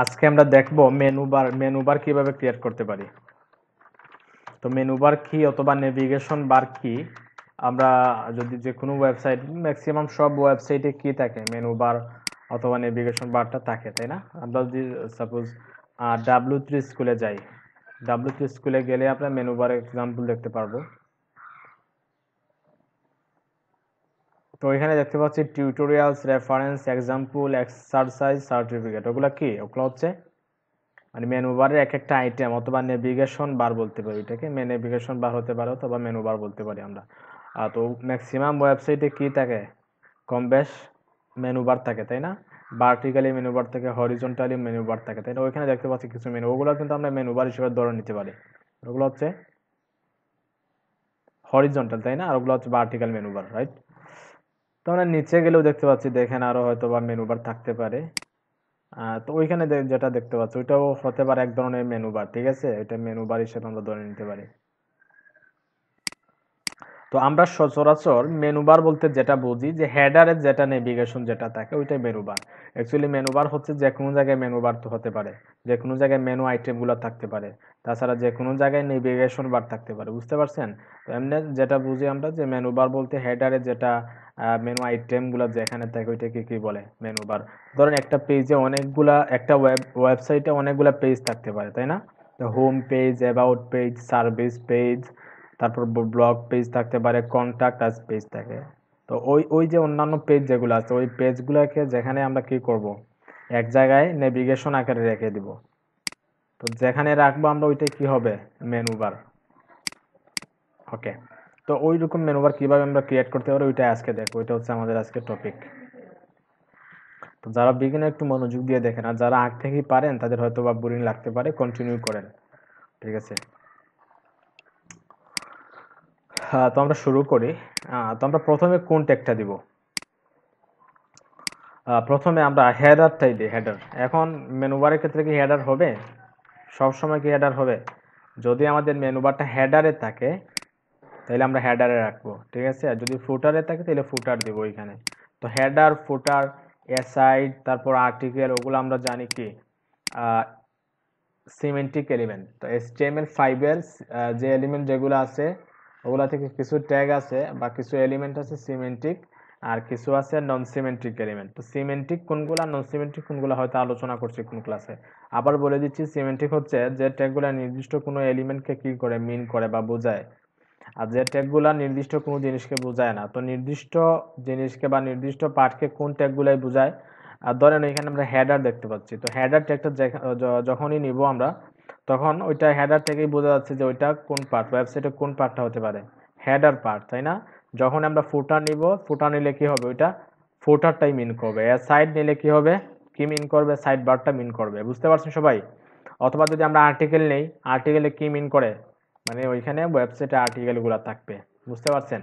আজকে আমরা দেখব মেনু বার কিভাবে ক্রিয়েট করতে পারি। তো মেনু বার কি অথবা নেভিগেশন বার কি, আমরা যদি যে কোনো ওয়েবসাইট, ম্যাক্সিমাম সব ওয়েবসাইটে কি থাকে, মেনু বার অথবা নেভিগেশন বারটা থাকে, তাই না? আমরা যদি সাপোজ W3 স্কুলে যাই, W3 স্কুলে গেলে আমরা মেনু বার এক্সাম্পল দেখতে পারবো। তো এখানে দেখতে পাচ্ছি tutorials, reference, example, exercise, certificate. ওগুলো কি? ওগুলো হচ্ছে মানে মেনু বারের এক একটা আইটেম অথবা নেভিগেশন বার বলতে পারি, এটাকে নেভিগেশন বার হতে পারে অথবা মেনু বার বলতে পারি আমরা। তো ম্যাক্সিমাম ওয়েবসাইটে কি থাকে, কম বেশ মেনু বার থাকে, তাই না? ভার্টিক্যালি মেনু বার থাকে, হরিজন্টালি মেনু বার থাকে, তাই না? ওইখানে দেখতে পাচ্ছি কিছু মেনু, ওগুলো কিন্তু আমরা মেনু বার হিসেবে ধরে নিতে পারি। ওগুলো হচ্ছে হরিজন্টাল, তাই না? আর ওগুলো হচ্ছে ভার্টিক্যাল মেনু বার, রাইট? তো আমরা নিচে গেলেও দেখতে পাচ্ছি, দেখেন আরো হয়তো বা মেনু বার থাকতে পারে। তো ওইখানে যেটা দেখতে পাচ্ছ ওইটাও হতে পারে এক ধরনের মেনু বার, ঠিক আছে? এটা মেনু বার হিসেবে আমরা ধরে নিতে পারি। তো আমরা সচরাচর মেনু বার বলতে যেটা বুঝি যে হেডারের যেটা নেভিগেশন যেটা থাকে ওইটাই menu bar. Actually menu bar হচ্ছে যে কোনো জায়গায় মেনু বার তো হতে পারে, যে কোনো জায়গায় মেনু আইটেমগুলো থাকতে পারে, তাছাড়া যে কোনো জায়গায় নেভিগেশন বার থাকতে পারে, বুঝতে পারছেন? তো এমনি যেটা বুঝি আমরা যে মেনু বার বলতে হেডারে যেটা মেনু আইটেমগুলো যেখানে থাকে ওইটাকে কি বলে, মেনু বার। ধরেন একটা পেজে অনেকগুলা, একটা ওয়েবসাইটে অনেকগুলা পেজ থাকতে পারে, তাই না? Home page, about page, service page, তারপর ব্লগ পেজ থাকতে পারে, কন্টাক্ট আস পেজ থাকে। তো ওই ওই যে অন্যান্য পেজ যেগুলো আছে ওই পেজগুলোকে যেখানে আমরা কি করব, এক জায়গায় নেভিগেশন আকারে রেখে দিব। তো যেখানে রাখবো আমরা ওইটাই কি হবে, মেনু বার। ওকে, তো ওই রকম মেনু বার কিভাবে আমরা ক্রিয়েট করতে পারি ওইটা আজকে দেখবো, ওইটা হচ্ছে আমাদের আজকে টপিক। তো যারা বিগিনার একটু মনোযোগ দিয়ে দেখেন, আর যারা আগ থেকেই পারেন তাদের হয়তো বা বোরিং লাগতে পারে, কন্টিনিউ করেন, ঠিক আছে? তো আমরা শুরু করি। তো আমরা প্রথমে কোন ট্যাগটা দিব? প্রথমে আমরা হেডারটাই দিই, হেডার। এখন মেনু বারের ক্ষেত্রে কি হেডার হবে? সব সময় কি হেডার হবে? যদি আমাদের মেনু বারটা হেডারে থাকে তাহলে আমরা হেডারে রাখবো, ঠিক আছে? আর যদি ফুটারে থাকে তাহলে ফুটার দিব ওইখানে। তো হেডার, ফুটার, অ্যাসাইড, তারপর আর্টিকেল, ওগুলো আমরা জানি কি সিমেন্টিক এলিমেন্ট। তো HTML5 এর যে এলিমেন্ট যেগুলো আছে ওগুলা থেকে কিছু ট্যাগ আছে বা কিছু এলিমেন্ট আছে সিমেন্টিক, আর কিছু আছে নন সিমেন্ট্রিক এলিমেন্ট। তো সিমেন্টিক কোনগুলা, নন সিমেন্ট্রিক কোনগুলা হয়তো আলোচনা করছি কোন ক্লাসে। আবার বলে দিচ্ছি, সিমেন্টিক হচ্ছে যে ট্যাগগুলা নির্দিষ্ট কোনো এলিমেন্টকে কি করে, মিন করে বা বোঝায়। আর যে ট্যাগগুলা নির্দিষ্ট কোনো জিনিসকে বোঝায় না। তো নির্দিষ্ট জিনিসকে বা নির্দিষ্ট পার্টকে কোন ট্যাগগুলাই বোঝায়? আর ধরেন এখানে আমরা হেডার দেখতে পাচ্ছি, তো হেডার ট্যাগটা যখনই নিব আমরা, তখন ওইটা হেডার থেকেই বোঝা যাচ্ছে যে ওইটা কোন পার্ট, ওয়েবসাইটের কোন পার্টটা হতে পারে, হেডার পার্ট, তাই না? যখন আমরা ফুটার নিব, ফুটার নিলে কি হবে, ওইটা ফুটারটাই মিন করবে। আর সাইড নিলে কি হবে, কি মিন করবে, সাইড বারটা মিন করবে, বুঝতে পারছেন সবাই? অথবা যদি আমরা আর্টিকেল নেই, আর্টিকেলে কি মিন করে, মানে ওইখানে ওয়েবসাইটে আর্টিকেলগুলো থাকবে, বুঝতে পারছেন?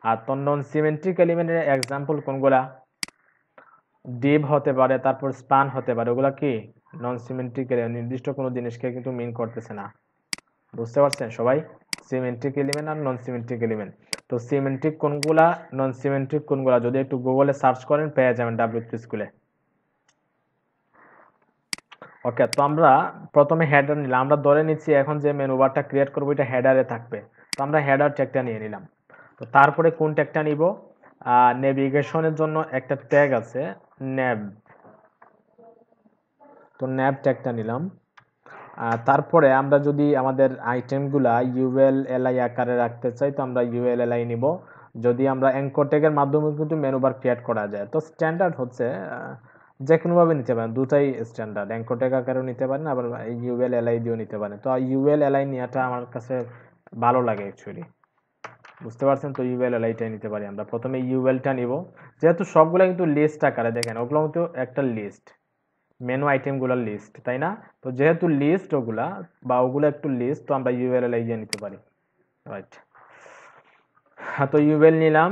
আর তো নন সিমেন্ট্রিক এলিমেন্টের এক্সাম্পল কোনগুলা? ডিভ হতে পারে, তারপর স্পান হতে পারে, ওগুলা কি নন সিমেন্ট্রিক এলিমেন্ট, নির্দিষ্ট কোনো জিনিসকে কিন্তু মিন করতেছে না, বুঝতে পারছেন সবাই? সিমেন্ট্রিক এলিমেন্ট আর নন সিমেন্ট্রিক এলিমেন্ট। তো সিমেন্ট্রিক কোনগুলা, নন সিমেন্ট্রিক কোনগুলা, যদি একটু গুগলে সার্চ করেন পেয়ে যাবেন W3 স্কুলে। ওকে, তো আমরা প্রথমে হেডার নিলাম, আমরা ধরে নিচ্ছি এখন যে মেনু বারটা ক্রিয়েট করবো এটা হেডারে থাকবে। তো আমরা হেডার ট্যাগটা নিয়ে নিলাম। তো তারপরে কোন ট্যাগটা নিব? নেভিগেশনের জন্য একটা ট্যাগ আছে, ন্যাব। তো ন্যাব ট্যাগটা নিলাম। তারপরে আমরা যদি আমাদের আইটেমগুলা ULLI আকারে রাখতে চাই তো আমরা ULLI নিব। যদি আমরা অ্যাঙ্কর ট্যাগের মাধ্যমে কিন্তু মেনু বার ক্রিয়েট করা যায়। তো স্ট্যান্ডার্ড হচ্ছে যে কোনোভাবে নিতে পারেন, দুটাই স্ট্যান্ডার্ড, অ্যাঙ্কর ট্যাগ আকারেও নিতে পারেন আবার ULLI দিয়েও নিতে পারেন। তো ULLI নেওয়াটা আমার কাছে ভালো লাগে অ্যাকচুয়ালি, বুঝতে পারছেন? তো ULLI-টাই নিতে পারি আমরা। প্রথমে UL-টা নিব, যেহেতু সবগুলা কিন্তু লিস্ট আকারে, দেখেন ওগুলো কিন্তু একটা লিস্ট, মেনু আইটেমগুলোর লিস্ট, তাই না? তো যেহেতু লিস্ট ওগুলা, বা ওগুলো একটু লিস্ট, তো আমরা ULLI দিয়ে নিতে পারি, রাইট? হ্যাঁ, তো UL নিলাম,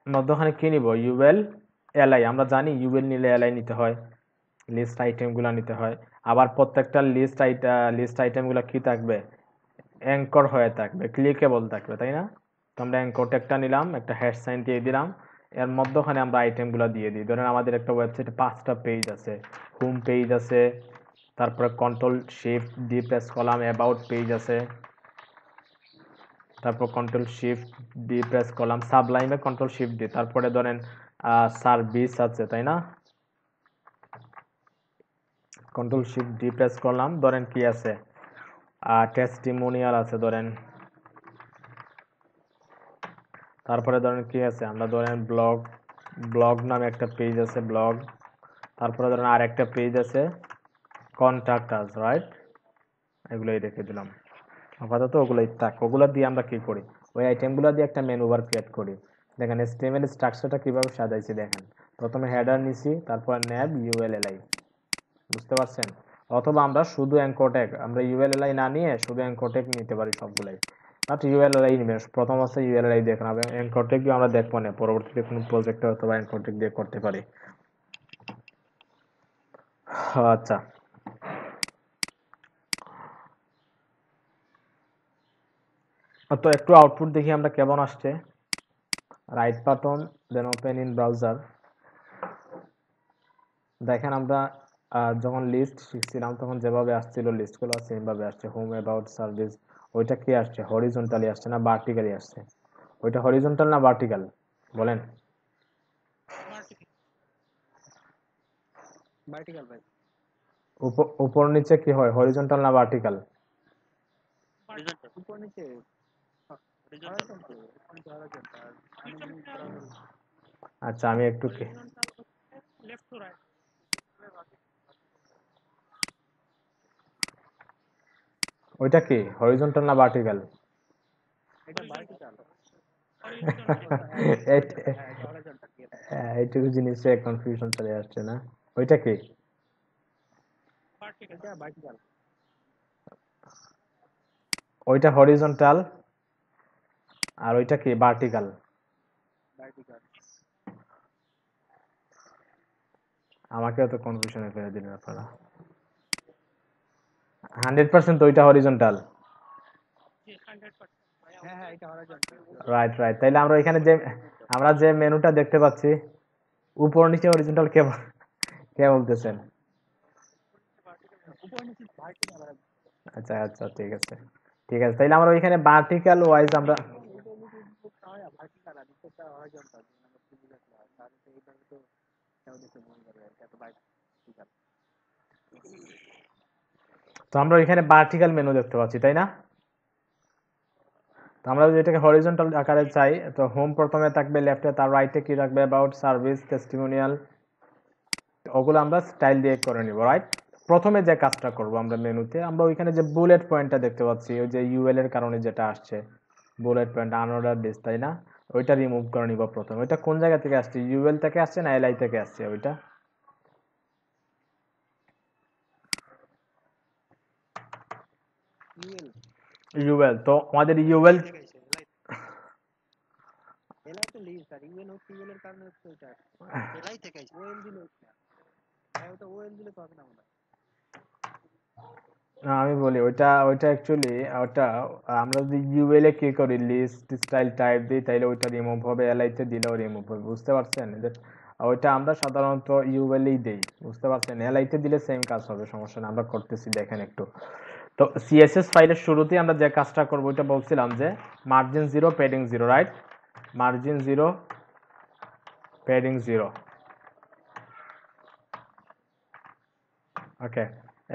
মধ্যখানে কি নিব, ULLI। আমরা জানি UL নিলে LI নিতে হয়, লিস্ট আইটেমগুলো নিতে হয়। আবার প্রত্যেকটা লিস্ট আইটেমগুলো কি থাকবে, অ্যাঙ্কর হয়ে থাকবে, ক্লিকেবল থাকবে, তাই না? তো আমরা অ্যাঙ্কর ট্যাগটা নিলাম, একটা হ্যাশ সাইন দিয়ে দিলাম, এর মধ্যখানে আমরা আইটেমগুলো দিয়ে দিই। ধরেন আমাদের একটা ওয়েবসাইটে 5টা পেজ আছে, হোম পেজ আছে, তারপরে কন্ট্রোল শিফট ডি প্রেস করলাম, অ্যাবাউট পেজ আছে, তারপর কন্ট্রোল শিফট ডি প্রেস করলাম, সাবলাইমে কন্ট্রোল শিফট ডি, তারপরে ধরেন সার্ভিস আছে তাই না, কন্ট্রোল শিফট ডি প্রেস করলাম, ধরেন কি আছে টেস্টিমোনিয়াল আছে ধরেন, তারপরে ধরেন কি আছে আমরা ধরেন ব্লগ, ব্লগ নামে একটা পেজ আছে ব্লগ, তারপরে ধরেন আর একটা পেজ আছে কন্ট্যাক্ট আস, রাইট, এগুলোই রেখে দিলাম আপাতত, ওগুলোই থাক। ওগুলো দিয়ে আমরা কি করি, ওই আইটেমগুলো দিয়ে একটা মেনু বার ক্রিয়েট করি। দেখেন HTML স্ট্রাকচারটা কিভাবে সাজাইছি দেখেন, প্রথমে হেডার নিছি, তারপর ন্যাব ইউএলএলআই, বুঝতে পারছেন, অথবা আমরা শুধু অ্যাঙ্কর ট্যাগ, আমরা ইউএলএলআই না নিয়ে শুধু অ্যাঙ্কর ট্যাগ নিতে পারি সবগুলাই, বাট ইউএলএলআই নিবেন প্রথম আছে, ইউএলএলআই দেখেন, অ্যাঙ্কর ট্যাগ আমরা দেখবো না, পরবর্তীতে কোনো প্রজেক্টে অথবা অ্যাঙ্কর ট্যাগ দিয়ে করতে পারি। আচ্ছা, তো একটু আউটপুট দেখি আমরা কেমন আসছে। Right button, then open in browser. দেখেন আমরা যখন লিস্ট শিখছিলাম তখন যেভাবে আসছিল লিস্টগুলো সেমভাবে আসছে, হোম, অ্যাবাউট, সার্ভিস, ওইটা কি আসছে, হরিজন্টালি আসছে না ভার্টিক্যালি আসছে, ওইটা হরিজন্টাল না ভার্টিক্যাল বলেন, ভার্টিক্যাল ভাই, উপর নিচে কি হয়, হরিজন্টাল না ভার্টিক্যাল? উপর নিচে আচ্ছা আমি একটু কি ওইটা কি হরিজন্টাল না ভার্টিক্যাল? এটা ভার্টিক্যাল, এইটুকু জিনিসে কনফিউশন চলে আসছে না, ওইটা কি? এটা ভার্টিক্যাল, ওইটা হরিজন্টাল আর ওইটা কি ভার্টিক্যাল? ভার্টিক্যাল। আমাকেও তো কনফিউশনে ফেলে দিলেন আপনারা। 100% ওইটা হরিজন্টাল, হ্যাঁ হ্যাঁ, এটা হরিজন্টাল। Right right. তাইলে আমরা এখানে যে আমরা যে মেনুটা দেখতে পাচ্ছি উপর নিচে হরিজন্টাল কে কে বলতেছেন? উপর নিচে ভার্টিক্যাল। আচ্ছা আচ্ছা, ঠিক আছে ঠিক আছে, তাইলে আমরা ওইখানে ভার্টিক্যাল ওয়াইজ আমরা ভার্টিক্যাল আর নিচেটা হরিজন্টাল, আমরা কি বুঝাচ্ছি তাহলে তো এইভাবে তো কেউ দেখে মনে করবে এটা তো ভার্টিক্যাল। তো আমরা ওইখানে ভার্টিক্যাল মেনু দেখতে পাচ্ছি তাই না? তো আমরা যদি এটাকে হরিজন্টাল আকারে চাই তো হোম প্রথমে থাকবে লেফটে, তার রাইটে কি থাকবে, অ্যাবাউট, সার্ভিস, টেস্টিমোনিয়াল, ওগুলো আমরা স্টাইল দিয়ে করে নিব, রাইট। প্রথমে যে কাজটা করব আমরা মেনুতে, আমরা ওইখানে যে বুলেট পয়েন্টটা দেখতে পাচ্ছি, ওই যে ইউএল এর কারণে যেটা আসছে বুলেট পয়েন্ট আনঅর্ডার লিস্ট তাই না, ওইটা রিমুভ করে নিব প্রথমে। ওইটা কোন জায়গা থেকে আসছে, ইউএল থেকে আসছে না এলআই থেকে আসছে ওইটা? ইউএল, তো আমাদের ইউএল এলাই তো লিস্ট আর ইউএল হচ্ছে, ইউএল এর কারণে হচ্ছে এটা এলাই থেকে ওএল দিলে ওটা ওএল দিলে তো হবে না মনে হয়। না আমি বলি ওইটা ওইটা অ্যাকচুয়ালি ওটা আমরা যদি ইউএল এ কি করি লিস্ট স্টাইল টাইপ দিই তাইলে ওইটা রিমুভ হবে, এলআই তে দিলেও রিমুভ হবে, বুঝতে পারছেন? ওইটা আমরা সাধারণত ইউএল এই দেই, বুঝতে পারছেন? এলআই তে দিলে সেম কাজ হবে, সমস্যা না, আমরা করতেছি দেখেন একটু। তো সিএসএস ফাইলের শুরুতেই আমরা যে কাজটা করবো ওইটা বলছিলাম যে margin 0 padding 0, right, margin 0 padding 0, ওকে।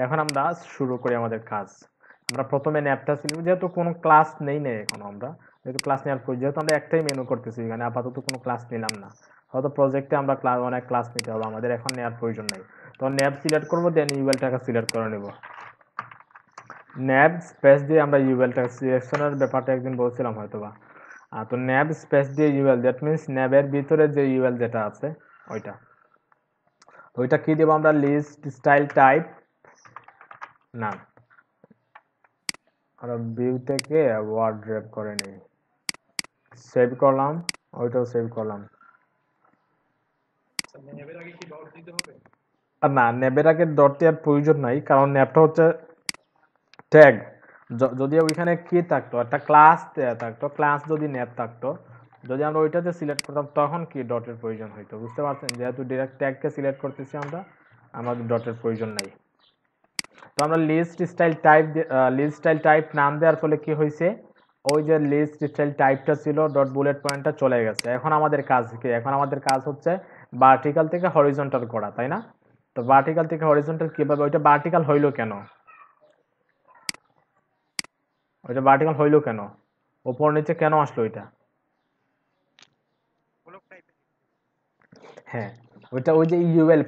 এখন আমরা শুরু করি আমাদের কাজ। আমরা প্রথমে ন্যাপটা সিলেক্ট, যেহেতু কোনো ক্লাস নেই এখন আমরা, যেহেতু ক্লাস নেওয়ার পর যেহেতু আমরা একটাই মেনু করতেছি এখানে, আপাতত কোনো ক্লাস নিলাম না, হয়তো প্রজেক্টে আমরা অনেক ক্লাস নিতে হবে, আমাদের এখন নেওয়ার প্রয়োজন নেই। তো ন্যাপ সিলেক্ট করবো, দেন ইউএলটাকে সিলেক্ট করে নেব, ন্যাব স্পেস দিয়ে আমরা ইউএলটাকে সিলেকশনের ব্যাপারটা একদিন বলছিলাম হয়তোবা। তো ন্যাব স্পেস দিয়ে ইউএল, দ্যাট মিনস ন্যাবের ভিতরে যে ইউএল যেটা আছে ওইটা, ওইটা কি দেবো আমরা, লিস্ট স্টাইল টাইপ না, আমরা ভিউ থেকে ওয়ার্ড ড্রপ করে নিই, সেভ করলাম, ওইটাও সেভ করলাম। আর না, ন্যাবের আগে ডট দেওয়ার প্রয়োজন নাই, কারণ ন্যাবটা হচ্ছে ট্যাগ। যদি ওইখানে কি থাকতো, একটা ক্লাস দেয়া থাকতো, ক্লাস যদি ন্যাব থাকতো, যদি আমরা ওইটাতে সিলেক্ট করতাম তখন কি ডটের প্রয়োজন হইতো, বুঝতে পারছেন? যেহেতু ডিরেক্ট ট্যাগকে সিলেক্ট করতেছি আমরা, আমাদের ডটের প্রয়োজন নাই। তো আমরা লিস্ট স্টাইল টাইপ নাম দেওয়ার ফলে কি হয়েছে, ওই যে লিস্ট স্টাইল টাইপটা ছিল ডট বুলেট পয়েন্টটা চলে গেছে। এখন আমাদের কাজ কি, এখন আমাদের কাজ হচ্ছে ভার্টিক্যাল থেকে হরিজন্টাল করা, তাই না? তো ভার্টিক্যাল থেকে হরিজন্টাল কিভাবে, ওইটা ভার্টিক্যাল হইলো কেন, ওইটা ভার্টিক্যাল হইলো কেন, উপর নিচে কেন আসলো ওইটা? ব্লক টাইপের হ্যাঁ, ওইটা ওই যে ইউএল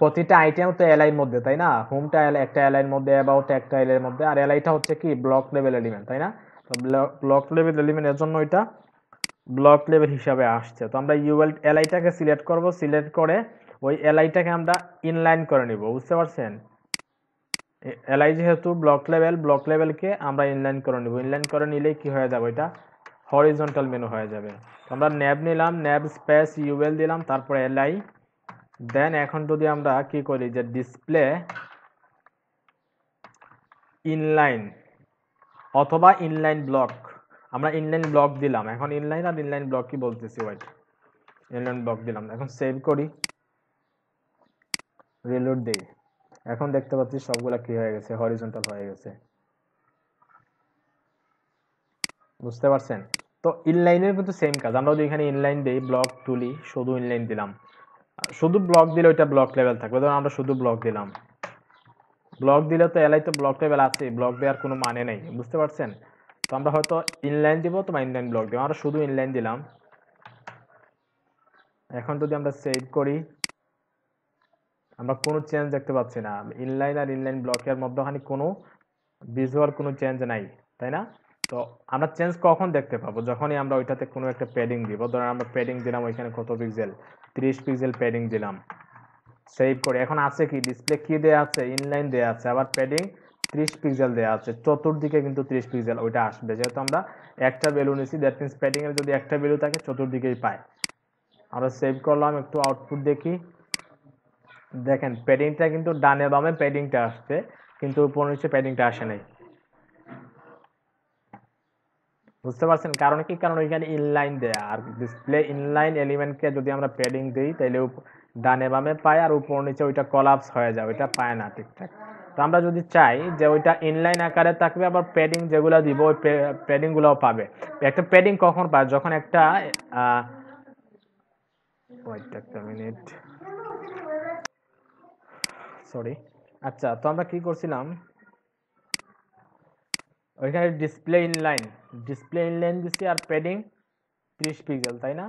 প্রতিটা আইটেম তো এলআইর মধ্যে, তাই না? হোমটা একটা এলআইর মধ্যে, অ্যাবাউট একটা এলআইর মধ্যে, আর এলআইটা হচ্ছে কি ব্লক লেভেল এলিমেন্ট, তাই না? তো ব্লক লেভেল এলিমেন্ট এর জন্য এটা ব্লক লেভেল হিসাবে আসছে। তো আমরা ইউএল এলআইটাকে সিলেক্ট করব, সিলেক্ট করে ওই এলআইটাকে আমরা ইনলাইন করে নিব, বুঝতে পারছেন? এলআই যেহেতু ব্লক লেভেলকে আমরা ইনলাইন করে নিব, ইনলাইন করে নিলেই কি হয়ে যাবে, এটা হরিজন্টাল মেনু হয়ে যাবে। তো আমরা ন্যাব নিলাম, ন্যাব স্পেস ইউএল দিলাম, তারপরে এলআই। দেন এখন যদি আমরা কি করি যে ডিসপ্লে ইনলাইন অথবা ইনলাইন ব্লক, আমরা ইনলাইন ব্লক দিলাম, এখন ইনলাইন আর ইনলাইন ব্লক কি বলতেছি, ওয়াইট ইনলাইন ব্লক দিলাম। এখন সেভ করি, রিলোড দেই, এখন দেখতে পাচ্ছি সবগুলা কি হয়ে গেছে, হরিজন্টাল হয়ে গেছে, বুঝতে পারছেন? তো ইনলাইনের কিন্তু সেম কাজ, আমরা যদি এখানে ইনলাইন দেই, ব্লক তুলি, শুধু ইনলাইন দিলাম, শুধু ব্লক দিলে ওইটা ব্লক লেভেল থাকবে। ধরুন আমরা শুধু ব্লক দিলাম, ব্লক দিলে তো এলআই তো ব্লক লেভেল আছে, ব্লক দেওয়ার কোনো মানে নেই, বুঝতে পারছেন? তো আমরা হয়তো ইনলাইন দিব, তো ইনলাইন ব্লক দিব, আমরা শুধু ইনলাইন দিলাম। এখন যদি আমরা সেভ করি, আমরা কোনো চেঞ্জ দেখতে পাচ্ছি না, ইনলাইন আর ইনলাইন ব্লকের মধ্যখানে কোনো ভিজুয়াল কোনো চেঞ্জ নাই, তাই না? তো আমরা চেঞ্জ কখন দেখতে পাবো, যখনই আমরা ওইটাতে কোনো একটা প্যাডিং দিব। ধরেন আমরা প্যাডিং দিলাম ওইখানে কত পিক্সেল, 30 পিক্সেল প্যাডিং দিলাম, সেভ করে। এখন আছে কি, ডিসপ্লে কি দেয়া আছে, ইনলাইন দেয়া আছে, আবার প্যাডিং 30 পিক্সেল দেয়া আছে, চতুর্দিকে কিন্তু 30 পিক্সেল ওইটা আসবে, যেহেতু আমরা একটা ভ্যালু নিছি, দ্যাট মিনস প্যাডিং এর যদি একটা ভ্যালু থাকে চতুর্দিকেই পায়। আমরা সেভ করলাম, একটু আউটপুট দেখি, দেখেন প্যাডিংটা কিন্তু ডানে বামে প্যাডিংটা আসছে, কিন্তু উপর নিচে প্যাডিংটা আসে নাই, বুঝতে পারছেন? কারণ কি, কারণ ওইখানে ইনলাইন দেয়া, আর ডিসপ্লে ইনলাইন এলিমেন্টকে যদি আমরা প্যাডিং দিই তাহলে ডানে বামে পায়, আর উপর নিচে ওইটা কলাপস হয়ে যায়, ওইটা পায় না ঠিকঠাক। তো আমরা যদি চাই যে ওইটা ইনলাইন আকারে থাকবে, আবার প্যাডিং যেগুলো দিব ওই প্যাডিং গুলোও পাবে। একটা প্যাডিং কখন পায়, যখন একটা ওয়েট একটা মিনিট, সরি। আচ্ছা, তো আমরা কি করছিলাম, ওইখানে ডিসপ্লে ইনলাইন দিছি, আর প্যাডিং 30 পিক্সেল, তাই না?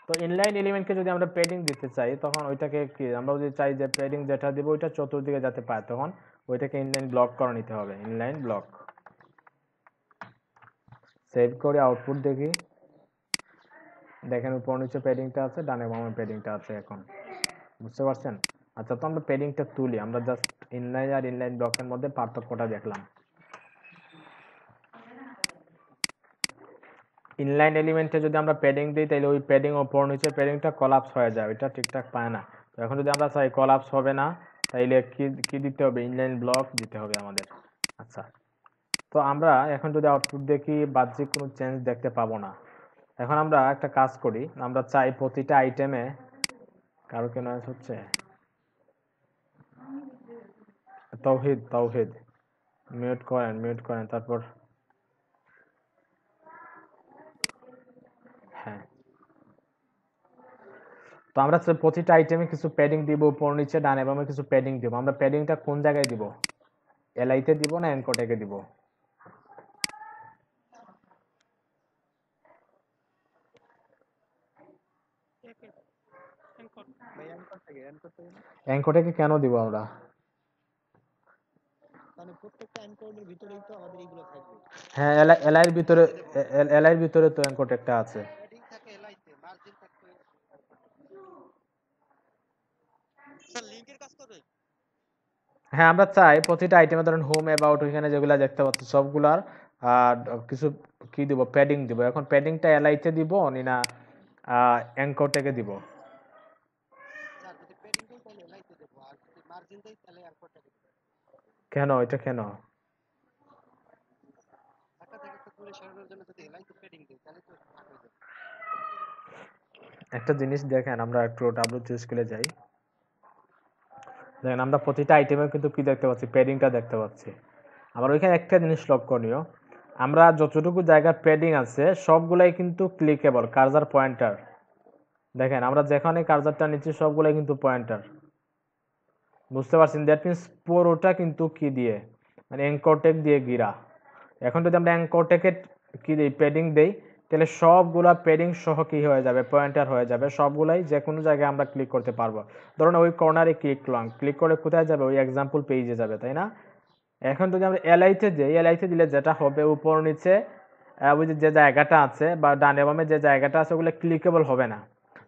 তো ইনলাইন এলিমেন্টকে যদি আমরা প্যাডিং দিতে চাই, তখন ওইটাকে কি, আমরা যদি চাই যে প্যাডিং যেটা দিব ওইটা চতুর্দিকে যাতে পায়, তখন ওইটাকে ইনলাইন ব্লক করে নিতে হবে, ইনলাইন ব্লক। সেভ করে আউটপুট দেখি, দেখেন উপর নিচে প্যাডিংটা আছে, ডানে বামে প্যাডিংটা আছে এখন, বুঝতে পারছেন? আচ্ছা, তো আমরা প্যাডিংটা তুলি, আমরা জাস্ট ইনলাইন আর ইনলাইন ব্লকের মধ্যে পার্থক্যটা দেখলাম। ইনলাইন এলিমেন্টে যদি আমরা প্যাডিং দিই, তাহলে ওই প্যাডিং ওপর নিচে প্যাডিংটা কলাপস হয়ে যায়, ওইটা ঠিকঠাক পায় না। তো এখন যদি আমরা চাই কলাপস হবে না, তাইলে কি কি দিতে হবে, ইনলাইন ব্লক দিতে হবে আমাদের। আচ্ছা, তো আমরা এখন যদি আউটপুট দেখি, বাহ্যিক কোনো চেঞ্জ দেখতে পাবো না। এখন আমরা একটা কাজ করি, আমরা চাই প্রতিটা আইটেমে, কারো কেন হচ্ছে, তৌহিদ তৌহিদ মিউট করেন, তারপর হ্যাঁ। তো আমরা প্রতিটা আইটেমে কিছু প্যাডিং দিব, উপর নিচে ডানে বামে কিছু প্যাডিং দিব। আমরা প্যাডিংটা কোন জায়গায় দিব, এলআইতে দিব না এনকোটেকে দিব? ভাই অ্যাঙ্কর থেকে না, এনকোটেকে কেন দিব আমরা? মানে প্রত্যেকটা অ্যাঙ্করের ভিতরেই তো আমাদের এইগুলো থাকবে। হ্যাঁ, এলআইয়ের ভিতরে, এলআইয়ের ভিতরে তো এনকোট একটা আছে। হেডিং থাকে এলআইতে, মার্জিন থাকবে। স্যার লিংকের কাজ করবে। হ্যাঁ, আমরা চাই প্রতিটা আইটেমে, ধরেন হোম, অ্যাবাউট, ওইখানে যেগুলা দেখতে পাচ্ছি সবগুলার আহ, কিছু কি দিব, প্যাডিং দিব। এখন প্যাডিংটা এলআইতে দিব না এনকোটেকে দিব? স্যার যদি পেডিং দেই তাহলে এলআইতে দেবো, আর যদি মার্জিন দেই তাহলে অ্যাঙ্করটা দেবো। কেন, এটা কেন? ঢাকা থেকে একটু দূরে সরানোর জন্য যদি এলআইতে পেডিং দেই তাহলে তো ভাগ হয়ে যাবে। একটা জিনিস দেখেন, আমরা একটু ডাব্লিউএইচএসকিউএল যাই, দেখেন আমরা প্রতিটা আইটেমে কিন্তু কি দেখতে পাচ্ছি, প্যাডিংটা দেখতে পাচ্ছি। আবার ওইখানে একটা জিনিস লক্ষণীয়, আমরা যতটুকু জায়গা প্যাডিং আছে সবগুলাই কিন্তু ক্লিকেবল, কার্সার পয়েন্টার। দেখেন আমরা যেখানে কার্সারটা নিচ্ছি সবগুলাই কিন্তু পয়েন্টার, বুঝতে পারছেন? দ্যাট মিনস পুরোটা কিন্তু কি দিয়ে, মানে অ্যাঙ্করটেক দিয়ে ঘিরা। এখন যদি আমরা অ্যাঙ্করটেকের কি দিই, প্যাডিং দেই, তাহলে সবগুলা প্যাডিং সহ কি হয়ে যাবে, পয়েন্টার হয়ে যাবে, সবগুলাই যে কোনো জায়গায় আমরা ক্লিক করতে পারবো। ধরুন ওই কর্নারে ক্লিক করলাম, ক্লিক করে কোথায় যাবে, ওই এক্সাম্পল পেজে যাবে, তাই না? এখন যদি আমরা এলআইতে যাই, এলআইতে দিলে যেটা হবে, উপর নিচে ওই যে জায়গাটা আছে বা ডানে বামে যে জায়গাটা আছে ওগুলো ক্লিকেবল হবে না,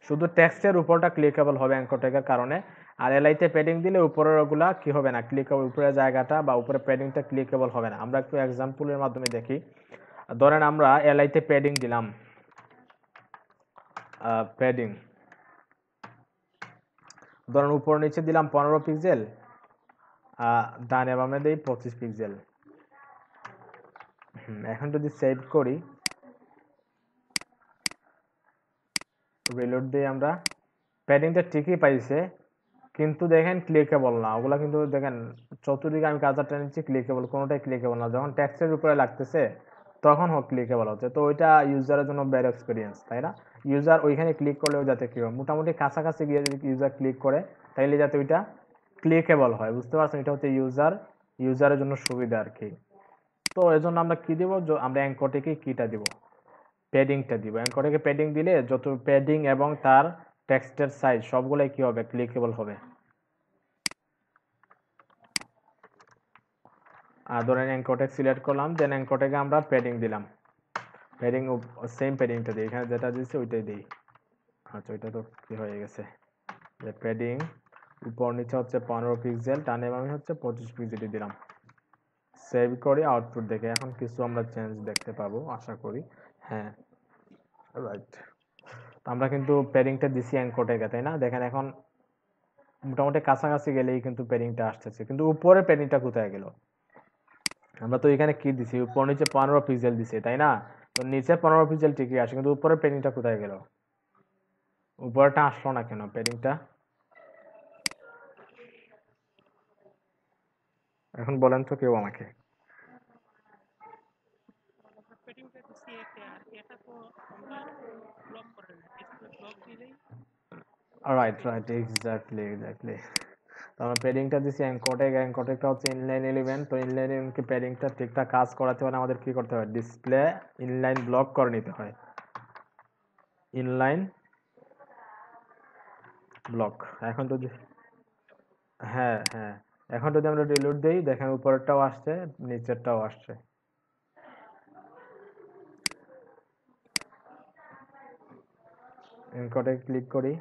শুধু টেক্সটের উপরটা ক্লিকেবল হবে অ্যাঙ্করটেকের কারণে। আর এলআইতে প্যাডিং দিলে উপরের ওগুলা কি হবে না, ক্লিকেবল, উপরের জায়গাটা বা উপরে প্যাডিংটা ক্লিকেবল হবে না। আমরা একটু এক্সাম্পলের মাধ্যমে দেখি। ধরেন আমরা এলআইতে প্যাডিং দিলাম, প্যাডিং ধরেন উপর নিচে দিলাম 15 পিক্সেল, ডানে বামে দিই 25 পিক্সেল। এখন যদি সেভ করি, রিলোড দিই, আমরা প্যাডিংটা ঠিকই পাইছে, কিন্তু দেখেন ক্লিকেবল না ওগুলা, কিন্তু দেখেন চতুর্দিকে আমি কার্সারটা নিচ্ছি, ক্লিকেবল কোনোটাই ক্লিকেবল না। যখন টেক্সটের উপরে লাগতেছে তখন ক্লিকেবল হচ্ছে। তো ওইটা ইউজারের জন্য ব্যাড এক্সপিরিয়েন্স, তাই না? ইউজার ওইখানে ক্লিক করলেও যাতে কি হয়, মোটামুটি কাছাকাছি গিয়ে যদি ইউজার ক্লিক করে তাইলে যাতে ওইটা ক্লিকেবল হয়, বুঝতে পারছেন? এটা হচ্ছে ইউজারের জন্য সুবিধা আর কি। তো এই জন্য আমরা কি দিব, আমরা অ্যাঙ্করটেকে কিটা দিব, প্যাডিংটা দিব। অ্যাঙ্করটেকে প্যাডিং দিলে যত প্যাডিং এবং তার টেক্সটের সাইজ সবগুলাই কি হবে, ক্লিকেবল হবে। আর ধরেন অ্যাঙ্করটেক সিলেক্ট করলাম, দেন অ্যাঙ্করটেকে আমরা প্যাডিং দিলাম, প্যাডিং সেম প্যাডিংটা দিই, এখানে যেটা দিয়েছি ওইটাই দিই। আচ্ছা ওইটা তো কি হয়ে গেছে, যে প্যাডিং উপর নিচে হচ্ছে 15 পিক্সেল, টানে বামে হচ্ছে 25 পিক্সেল দিলাম। সেভ করি, আউটপুট দেখে এখন কিছু আমরা চেঞ্জ দেখতে পাবো আশা করি। হ্যাঁ, রাইট। আমরা কিন্তু প্যাডিংটা দিছি অ্যাঙ্করটেকে, তাই না? দেখেন এখন মোটামুটি কাছাকাছি গেলেই কিন্তু প্যাডিংটা আসতেছে, কিন্তু উপরে প্যাডিংটা কোথায় গেল? আমরা তো এখানে কি দিছি, উপর নিচে 15 পিক্সেল দিছি, তাই না? তো নিচে 15 পিক্সেল ঠিকই আসে, কিন্তু উপরের প্যাডিংটা কোথায় গেল? উপরেরটা আসলো না কেন প্যাডিংটা? এখন বলেন তো কেউ আমাকে। পেটিংটা দিচ্ছি একে, আর এটা তো আমরা ব্লক করে না, ডিসপ্লে ব্লক দিলেই রাইট পেটিং রাইট, চলে যাবে। এক্স্যাক্টলি। তো আমরা প্যাডিংটা দিছি অ্যাঙ্করটেক, অ্যাঙ্করটেকটা হচ্ছে ইনলাইন এলিমেন্ট। তো ইনলাইন এলিমেন্টকে প্যাডিংটা ঠিকঠাক কাজ করাতে হলে আমাদের কি করতে হয়, ডিসপ্লে ইনলাইন ব্লক করে নিতে হয়, ইনলাইন ব্লক। এখন যদি, হ্যাঁ হ্যাঁ, এখন যদি আমরা রিলোড দিই, দেখেন উপরেরটাও আসছে, নিচেরটাও আসছে। এনকোডে ক্লিক করি,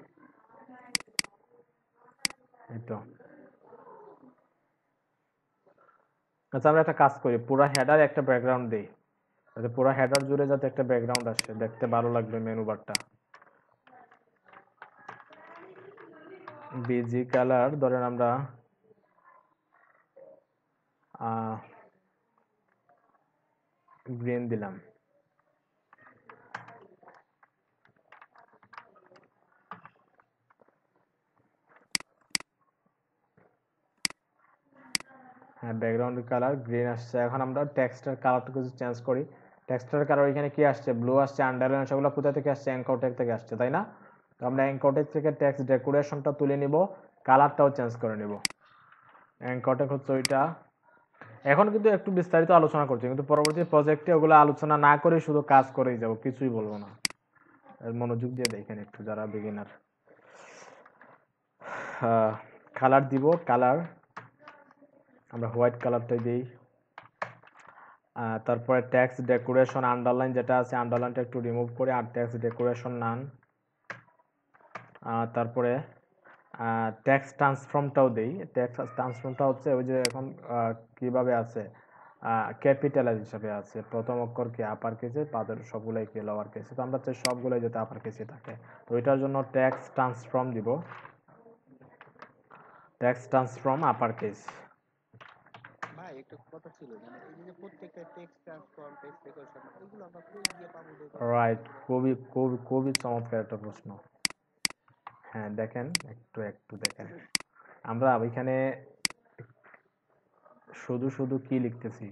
এই তো। আচ্ছা আমরা একটা কাজ করি, পুরো হেডার একটা ব্যাকগ্রাউন্ড দিই, যাতে পুরো হেডার জুড়ে যাতে একটা ব্যাকগ্রাউন্ড আসে, দেখতে ভালো লাগবে মেনু বারটা। বিজি কালার ধরেন আমরা গ্রিন দিলাম। হ্যাঁ, ব্যাকগ্রাউন্ড কালার গ্রিন আসছে। এখন আমরা টেক্সটের কালারটা কিছু চেঞ্জ করি। টেক্সটের কালার এখানে কি আসছে, ব্লু আসছে, আন্ডারলাইন, সেগুলো কোথা থেকে আসছে, এনকোডেক থেকে আসছে, তাই না? তো আমরা এনকোডেক থেকে টেক্সট ডেকোরেশনটা তুলে নিব, কালারটাও চেঞ্জ করে নিব। এনকোডেক হচ্ছে ওইটা। এখন কিন্তু একটু বিস্তারিত আলোচনা করছি, কিন্তু পরবর্তী প্রজেক্টে ওগুলো আলোচনা না করে শুধু কাজ করেই যাব, কিছুই বলবো না। মনোযোগ দিয়ে দেখেন একটু যারা বিগিনার। কালার দিব, কালার আমরা হোয়াইট কালারটাই দিই। তারপরে টেক্সট ডেকোরেশন আন্ডারলাইন যেটা আছে, আন্ডারলাইনটা একটু রিমুভ করে আর টেক্সট ডেকোরেশন নান। তারপরে টেক্সট ট্রান্সফর্মটাও দেই। টেক্সট ট্রান্সফর্মটা হচ্ছে ওই যে এখন কিভাবে আছে, ক্যাপিটালাইজ হিসাবে আছে, প্রথম অক্ষর কি আপার কেসে, তাদের সবগুলাই কি লোয়ার কেসে। তো আমরা চাই সবগুলাই যাতে আপার কেসে থাকে, তো এটার জন্য টেক্সট ট্রান্সফর্ম দিব, টেক্সট ট্রান্সফর্ম আপার কেস। ভাই একটা কথা ছিল, মানে এই যে প্রত্যেকটা টেক্সট ট্রান্সফর্ম, টেক্সট ডেকোরেশন, এগুলো আমরা কই গিয়ে পাবো দেখুন? রাইট, খুবই খুবই খুবই চমৎকার একটা প্রশ্ন। হ্যাঁ দেখেন, একটু একটু দেখেন, আমরা ওইখানে শুধু শুধু কি লিখতেছি,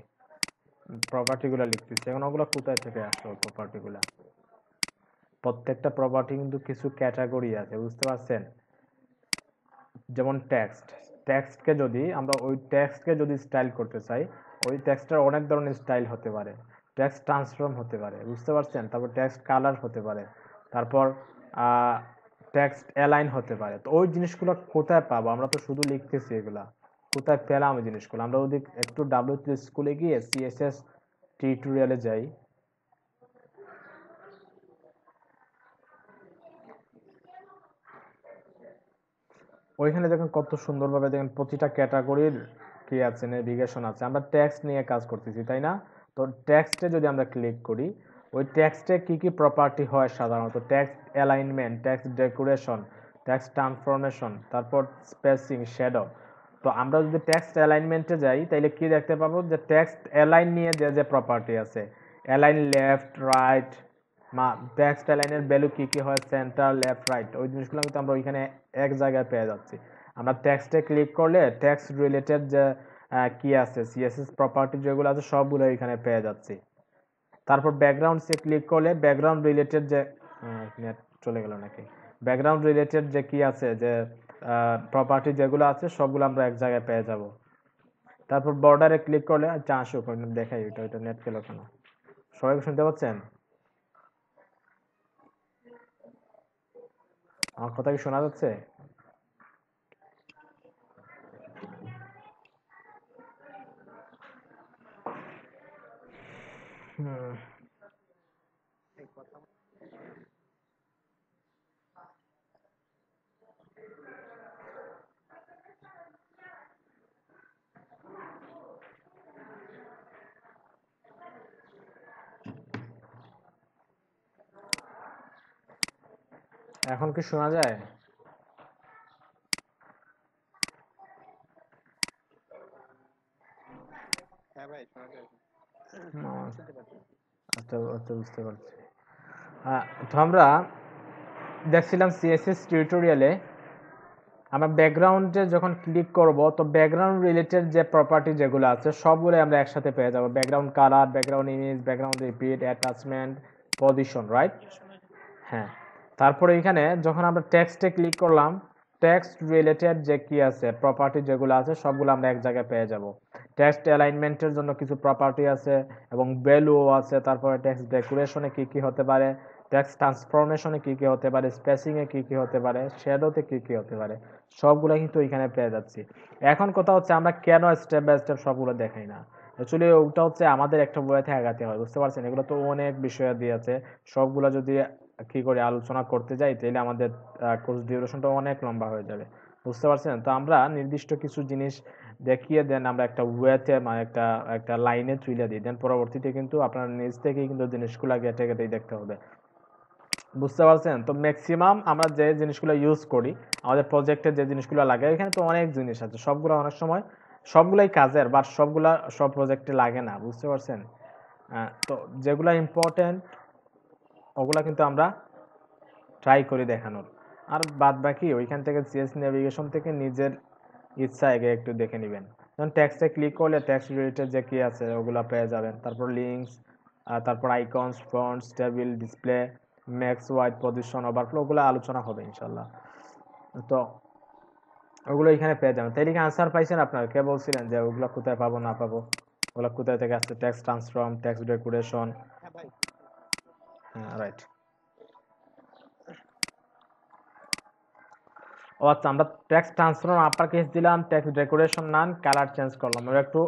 প্রপার্টিগুলো লিখতেছি। এখন ওগুলো কোথায় থেকে আসলো প্রপার্টিগুলো? প্রত্যেকটা প্রপার্টি কিন্তু কিছু ক্যাটাগরি আছে, বুঝতে পারছেন? যেমন টেক্সটকে যদি স্টাইল করতে চাই, ওই টেক্সটের অনেক ধরনের স্টাইল হতে পারে। টেক্সট ট্রান্সফর্ম হতে পারে, বুঝতে পারছেন? তারপর টেক্সট কালার হতে পারে, তারপর টেক্সট অ্যালাইন হতে পারে। তো ওই জিনিসগুলো কোথায় পাবো? আমরা তো শুধু লিখতেছি, এগুলা কোথায় পেলাম ওই জিনিসগুলো? আমরা যদি একটু ডাব্লিউ3 স্কুলে গিয়ে সিএসএস টিউটোরিয়ালে যাই, ওইখানে দেখেন কত সুন্দরভাবে, দেখেন প্রতিটা ক্যাটাগরির কি আছে, নেভিগেশন আছে। আমরা টেক্সট নিয়ে কাজ করতেছি, তাই না? তো টেক্সটে যদি আমরা ক্লিক করি, ওই টেক্সটে কি কি প্রপার্টি হয় সাধারণত? Text alignment, text decoration, text transformation, তারপর স্পেসিং, শ্যাডো। তো আমরা যদি টেক্সট অ্যালাইনমেন্টে যাই, তাইলে কি দেখতে পাবো? যে টেক্সট অ্যালাইন নিয়ে যে যে প্রপার্টি আছে, অ্যালাইন লেফট রাইট, টেক্সট অ্যালাইনের ভ্যালু কি কি হয়, সেন্টার লেফট রাইট, ওই জিনিসগুলো কিন্তু আমরা ওইখানে এক জায়গায় পেয়ে যাচ্ছি। আমরা টেক্সটে ক্লিক করলে টেক্সট রিলেটেড যে কি আছে, সিএসএস প্রপার্টি যেগুলো আছে সবগুলো এখানে পেয়ে যাচ্ছি। তারপর ব্যাকগ্রাউন্ডসে ক্লিক করলে ব্যাকগ্রাউন্ড রিলেটেড যে নেট চলে গেল নাকি, ব্যাকগ্রাউন্ড রিলেটেড যে কি আছে, যে প্রপার্টি যেগুলো আছে সবগুলো আমরা এক জায়গায় পেয়ে যাব। তারপর বর্ডারে ক্লিক করলে, আচ্ছা আসুক দেখাই, ওইটা নেট গেল কেন? সবাই শুনতে পাচ্ছেন? আমার কথা কি শোনা যাচ্ছে? হুম। এই কথা এখন কি শোনা যায়? হ্যাঁ ভাই শোনা যায়। হুম, শুনতে পাচ্ছি। আচ্ছা আচ্ছা, বুঝতে পারছি। তো আমরা দেখছিলাম সিএসএস টিউটোরিয়ালে, আমরা ব্যাকগ্রাউন্ডে যখন ক্লিক করব, তো ব্যাকগ্রাউন্ড রিলেটেড যে প্রপার্টি যেগুলো আছে সবগুলো আমরা একসাথে পেয়ে যাব। Background colour, background image, background repeat, attachment, position, right? হ্যাঁ। তারপরে এখানে যখন আমরা টেক্সটে ক্লিক করলাম, টেক্সট রিলেটেড যে কি আছে প্রপার্টি যেগুলো আছে সবগুলো আমরা এক জায়গায় পেয়ে যাব। টেক্সট অ্যালাইনমেন্টের জন্য কিছু প্রপার্টি আছে এবং ভ্যালুও আছে। তারপরে টেক্সট ডেকোরেশনে কি কি হতে পারে, টেক্সট ট্রান্সফরমেশনে কি কি হতে পারে, স্পেসিংয়ে কি কি হতে পারে, শ্যাডোতে কি কি হতে পারে, সবগুলো কিন্তু এখানে পেয়ে যাচ্ছি। এখন কথা হচ্ছে আমরা কেন স্টেপ বাই স্টেপ সবগুলো দেখাই না? অ্যাকচুয়ালি ওটা হচ্ছে আমাদের একটা বইতে আগাতে হয়, বুঝতে পারছেন? এগুলো তো অনেক বিষয় দিয়েছে, সবগুলো যদি কি করে আলোচনা করতে যাই তাহলে আমাদের কোর্স ডিউরেশনটা অনেক লম্বা হয়ে যাবে, বুঝতে পারছেন? তো আমরা নির্দিষ্ট কিছু জিনিস দেখিয়ে দেন, আমরা একটা ওয়েতে মানে একটা একটা লাইনে তুলে দিই, দেন পরবর্তীতে কিন্তু আপনার নিজ থেকেই কিন্তু জিনিসগুলো গেটে গেটেই দেখতে হবে, বুঝতে পারছেন? তো ম্যাক্সিমাম আমরা যে জিনিসগুলো ইউজ করি আমাদের প্রজেক্টে, যে জিনিসগুলো লাগে, এখানে তো অনেক জিনিস আছে, সবগুলো অনেক সময় সবগুলাই কাজের, বাট সবগুলা সব প্রজেক্টে লাগে না, বুঝতে পারছেন? তো যেগুলো ইম্পর্টেন্ট ওগুলা কিন্তু আমরা ট্রাই করি দেখানোর। আর বাদ বাকি ওইখান থেকে সিএস নেভিগেশন থেকে নিজের ইচ্ছা আগে একটু দেখে নেবেন। যেমন টেক্সটে ক্লিক করলে টেক্সট রিলেটেড যে কি আছে ওগুলো পেয়ে যাবেন। তারপর লিঙ্কস, তারপর icons, fonts, table, display, max, wide, position, overflow, ওগুলো আলোচনা হবে ইনশাল্লাহ। তো ওগুলো এখানে পেয়ে যাবেন। তাই আনসার পাইছেন আপনারা? কে বলছিলেন যে ওগুলো কোথায় পাবো না পাবো, ওগুলো কোথায় থেকে আসছে? Text transform, text decoration. হ্যাঁ ভাই। হ্যাঁ, রাইট। ও আচ্ছা, আমরা টেক্সট ট্রান্সফর্ম আপার কেস দিলাম, টেক্সট ডেকোরেশন নান, কালার চেঞ্জ করলাম। আমরা একটু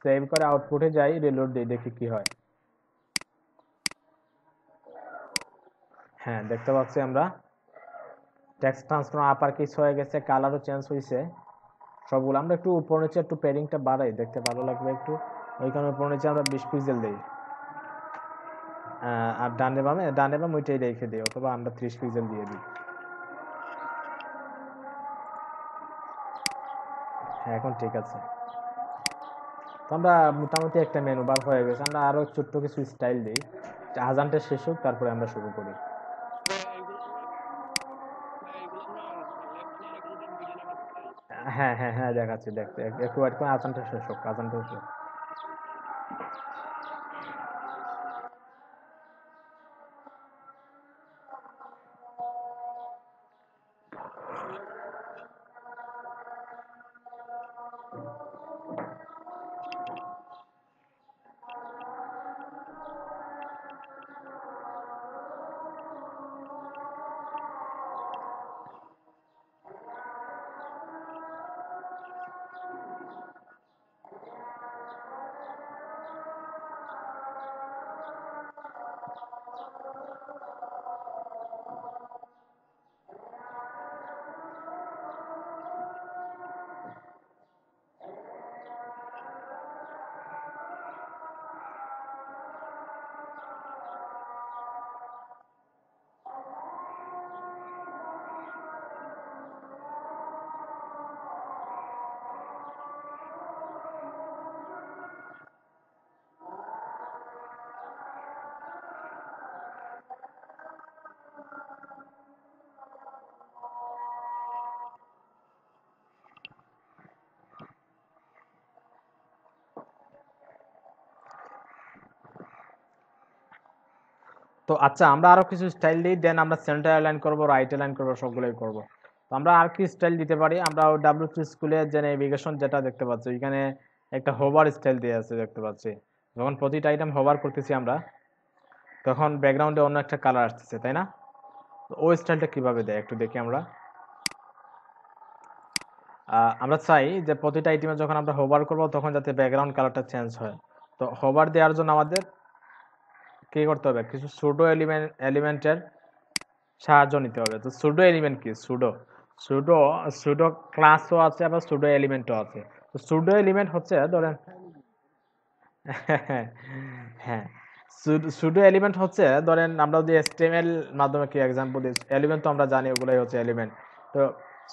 সেভ করে আউটপুটে যাই, রিলোড দিই, দেখি কি হয়। হ্যাঁ, দেখতে পাচ্ছি আমরা টেক্সট ট্রান্সফর্ম আপার কেস হয়ে গেছে, কালারও চেঞ্জ হয়েছে সবগুলো। আমরা একটু উপর নিচে একটু প্যাডিংটা বাড়াই, দেখতে ভালো লাগবে একটু। ওইখানে উপর নিচে আমরা 20 পিক্সেল দিই, আর ডানে বামে ওইটাই রেখে দিই, অথবা আমরা 30 পিক্সেল দিয়ে দিই। হ্যাঁ, এখন ঠিক আছে। তো আমরা মোটামুটি একটা মেনু বার হয়ে গেছে। আমরা আরো ছোট্ট কিছু স্টাইল দিই, আজানটা শেষ হোক তারপরে আমরা শুরু করি। এগুলো আমরা লেফট না রেখে যদি মিডিলে রাখতে চাই। হ্যাঁ হ্যাঁ হ্যাঁ দেখাচ্ছি, দেখতে একটু ওয়েট করে, আজানটা শেষ হোক, আজানটা শেষ হোক। তো আচ্ছা, আমরা আরো কিছু স্টাইল দিই, দেন আমরা সেন্টার অ্যালাইন করব, রাইট অ্যালাইন করব, সবগুলোই করব। তো আমরা আর কি স্টাইল দিতে পারি, আমরা ডাব্লিউ3 স্কুলে যে নেভিগেশন যেটা দেখতে পাচ্ছি, এখানে একটা হোভার স্টাইল দিয়ে আছে দেখতে পাচ্ছি। যখন প্রতিটা আইটেম হোভার করতেছি আমরা, তখন ব্যাকগ্রাউন্ডে অন্য একটা কালার আসতেছে, তাই না? তো ওই স্টাইলটা কিভাবে দেয় একটু দেখি আমরা। আমরা চাই যে প্রতিটা আইটেমে যখন আমরা হোভার করব, তখন যাতে ব্যাকগ্রাউন্ড কালারটা চেঞ্জ হয়। তো হোভার দেওয়ার জন্য আমাদের কি করতে হবে, কিছু সুডো এলিমেন্টের সাহায্য নিতে হবে। তো সুডো এলিমেন্ট কি, সুডো সুডো সুডো ক্লাসও আছে, আবার সুডো এলিমেন্টও আছে। তো সুডো এলিমেন্ট হচ্ছে ধরেন হ্যাঁ, সুডো এলিমেন্ট হচ্ছে ধরেন আমরা যদি এসটিএমএল মাধ্যমে কি এক্সাম্পল দিই, এলিমেন্ট তো আমরা জানি ওগুলাই হচ্ছে এলিমেন্ট। তো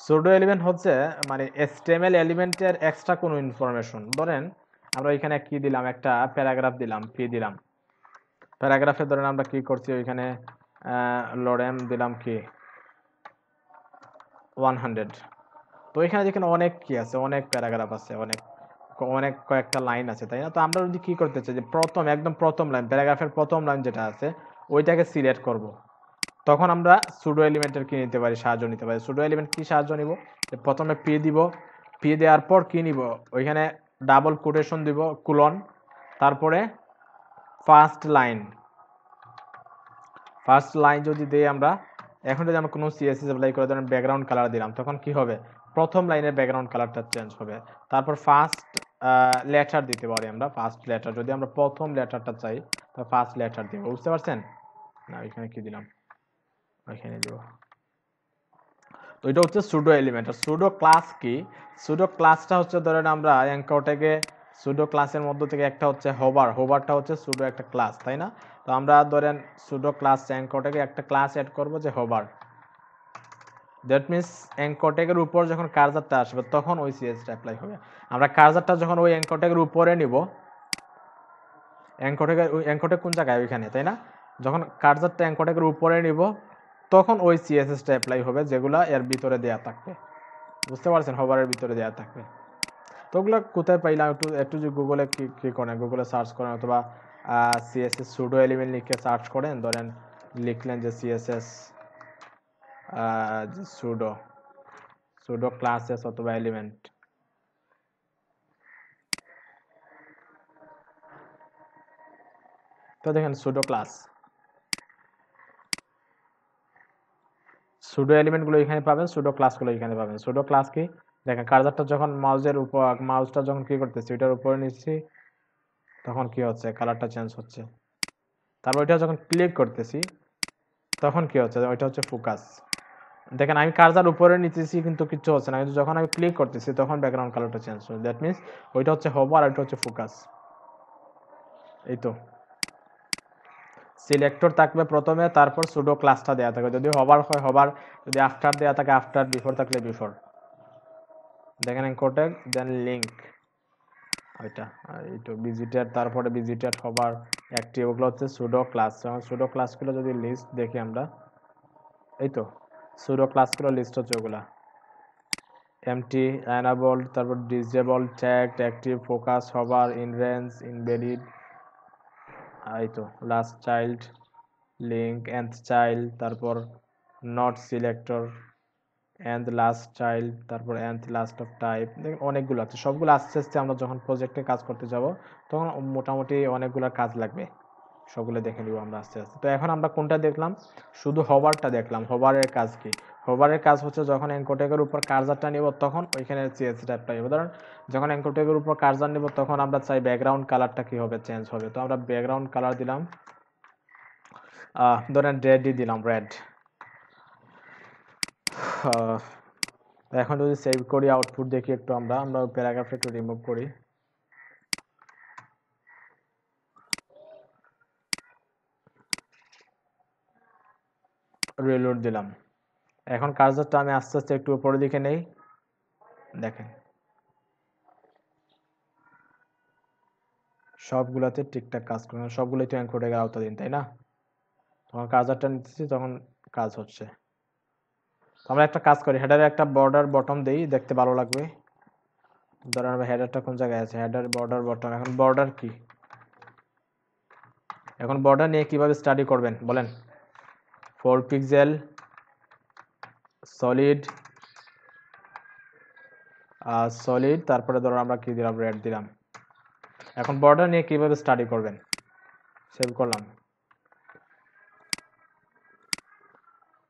সুডো এলিমেন্ট হচ্ছে মানে এসটিএমএল এলিমেন্টের এক্সট্রা কোনো ইনফরমেশন। ধরেন আমরা এখানে কি দিলাম, একটা প্যারাগ্রাফ দিলাম, পি দিলাম, প্যারাগ্রাফে ধরেন আমরা কি করছি ওইখানে লোডেম দিলাম কি 100। তো এখানে দেখেন অনেক কি আছে, অনেক প্যারাগ্রাফ আছে, অনেক অনেক কয়েকটা লাইন আছে, তাই না? তো আমরা যদি কি করতে চাই যে প্রথম একদম প্রথম লাইন, প্যারাগ্রাফের প্রথম লাইন যেটা আছে ওইটাকে সিলেক্ট করব, তখন আমরা সুডো এলিমেন্টের কি নিতে পারি, সাহায্য নিতে পারি। সুডো এলিমেন্ট কি সাহায্য নিব, প্রথমে পি দিব, পি দেওয়ার পর কি নিব, ওইখানে ডাবল কোটেশন দিব, কুলন, তারপরে ফার্স্ট লাইন, ফার্স্ট লাইন যদি দিই আমরা, এখন যদি আমরা কোনো সিএসএস অ্যাপ্লাই করে ধরেন ব্যাকগ্রাউন্ড কালার দিলাম, তখন কি হবে, প্রথম লাইনের ব্যাকগ্রাউন্ড কালারটা চেঞ্জ হবে। তারপর ফার্স্ট লেটার দিতে পারি আমরা, ফার্স্ট লেটার যদি আমরা প্রথম লেটারটা চাই, তো ফার্স্ট লেটার দিব, বুঝতে পারছেন? না এখানে কি দিলাম, এখানে দিব। তো এটা হচ্ছে সুডো এলিমেন্ট। আর সুডো ক্লাস কি, সুডো ক্লাসটা হচ্ছে ধরেন আমরা অ্যাঙ্করটাকে সুডো ক্লাসের মধ্য থেকে একটা হচ্ছে হোভার, হোভারটা হচ্ছে সুডো একটা ক্লাস, তাই না? তো আমরা ধরেন সুডো ক্লাস অ্যাঙ্করটাকে একটা ক্লাস অ্যাড করব যে হোভার, দ্যাট মিনস অ্যাঙ্করটেগের উপর যখন কার্সারটা আসবে তখন ওই সিএসটা অ্যাপ্লাই হবে। আমরা কার্সারটা যখন ওই অ্যাঙ্করটেগের উপরে নিব, অ্যাঙ্করটেগ কোন জায়গায়, ওইখানে, তাই না? যখন কার্সারটা অ্যাঙ্করটেগের উপরে নিব, তখন ওই সিএসএসটা অ্যাপ্লাই হবে যেগুলা এর ভিতরে দেয়া থাকবে, বুঝতে পারছেন? হোভারের ভিতরে দেয়া থাকবে। তো ওগুলো কোথায় পাইলাম, একটু একটু যে গুগলে কি করেন, গুগলে সার্চ করেন, অথবা সিএসএস সুডো এলিমেন্ট লিখে সার্চ করেন, ধরেন লিখলেন যে সিএসএস সুডো সুডো ক্লাসেস অথবা এলিমেন্ট, তো দেখেন সুডো ক্লাস, সুডো এলিমেন্ট গুলো এখানে পাবেন, সুডো ক্লাস গুলো এখানে পাবেন। সুডো ক্লাস কি, দেখেন কার্সারটা যখন মাউসের উপর, মাউসটা যখন কি করতেছি ওইটার উপরে নিচ্ছি, তখন কি হচ্ছে, কালারটা চেঞ্জ হচ্ছে। তারপর ওইটা যখন ক্লিক করতেছি, তখন কি হচ্ছে, ওইটা হচ্ছে ফোকাস। দেখেন আমি কার্সার উপরে নিতেছি কিন্তু কিচ্ছু হচ্ছে না, কিন্তু যখন আমি ক্লিক করতেছি তখন ব্যাকগ্রাউন্ড কালারটা চেঞ্জ হচ্ছে। দ্যাট মিনস ওইটা হচ্ছে হোভার আর ওইটা হচ্ছে ফোকাস। এই তো সিলেক্টর থাকবে প্রথমে, তারপর সুডো ক্লাসটা দেওয়া থাকবে, যদি হোভার হয় হোভার, যদি আফটার দেওয়া থাকে আফটার, বিফোর থাকলে বিফোর। দেখেন এনকোটেড, দেন লিঙ্ক, ওইটা এই তো ভিজিটেড, তারপরে ভিজিটেড, হোভার, অ্যাক্টিভ, ওগুলো হচ্ছে সুডো ক্লাস। সুডো ক্লাসগুলো যদি লিস্ট দেখি আমরা, এই তো সুডো ক্লাসগুলো লিস্ট হচ্ছে ওগুলা, এমটি, এনাবল্ড, তারপর disable, tagged, active, focus, hover, in range, invalid, এই তো last child, link, nth child, তারপর not selector, nth last child, তারপর nth লাস্ট অফ টাইপ, অনেকগুলো আছে। সবগুলো আস্তে আস্তে আমরা যখন প্রজেক্টে কাজ করতে যাব তখন মোটামুটি অনেকগুলো কাজ লাগবে, সবগুলো দেখে নিব আমরা আস্তে আস্তে। তো এখন আমরা কোনটা দেখলাম? শুধু হভারটা দেখলাম। হভারের কাজ কি? হভারের কাজ হচ্ছে যখন অ্যাঙ্কর উপর কার্সারটা নিব তখন ওইখানে সিএসসি টাইপটা হবে। ধরুন যখন অ্যাঙ্কর উপর কার্সার নিব তখন আমরা চাই ব্যাকগ্রাউন্ড কালারটা কি হবে, চেঞ্জ হবে। তো আমরা ব্যাকগ্রাউন্ড কালার দিলাম, ধরেন রেডই দিলাম, রেড। এখন যদি সেভ করি, আউটপুট দেখি একটু, আমরা প্যারাগ্রাফটা একটু রিমুভ করি। রিলোড দিলাম। এখন কার্সারটা আমি আস্তে আস্তে একটু উপরের দিকে নেই, দেখেন সবগুলাতে ঠিকঠাক কাজ করে, সবগুলোই তো অ্যাঙ্কর আওতাধীন, তাই না? তখন কার্সারটা নিতেছি তখন কাজ হচ্ছে। তো আমরা একটা কাজ করি, হেডারে একটা বর্ডার বটম দেই, দেখতে ভালো লাগবে। ধরেন আমরা হেডারটা কোন জায়গায় আছে, হেডার, বর্ডার, বটম। এখন বর্ডার কি? এখন বর্ডার নিয়ে কিভাবে স্টাডি করবেন বলেন? 4 পিক্সেল, সলিড, সলিড, তারপরে ধরো আমরা কি দিলাম, রেড দিলাম। এখন বর্ডার নিয়ে কিভাবে স্টাডি করবেন? সেভ করলাম।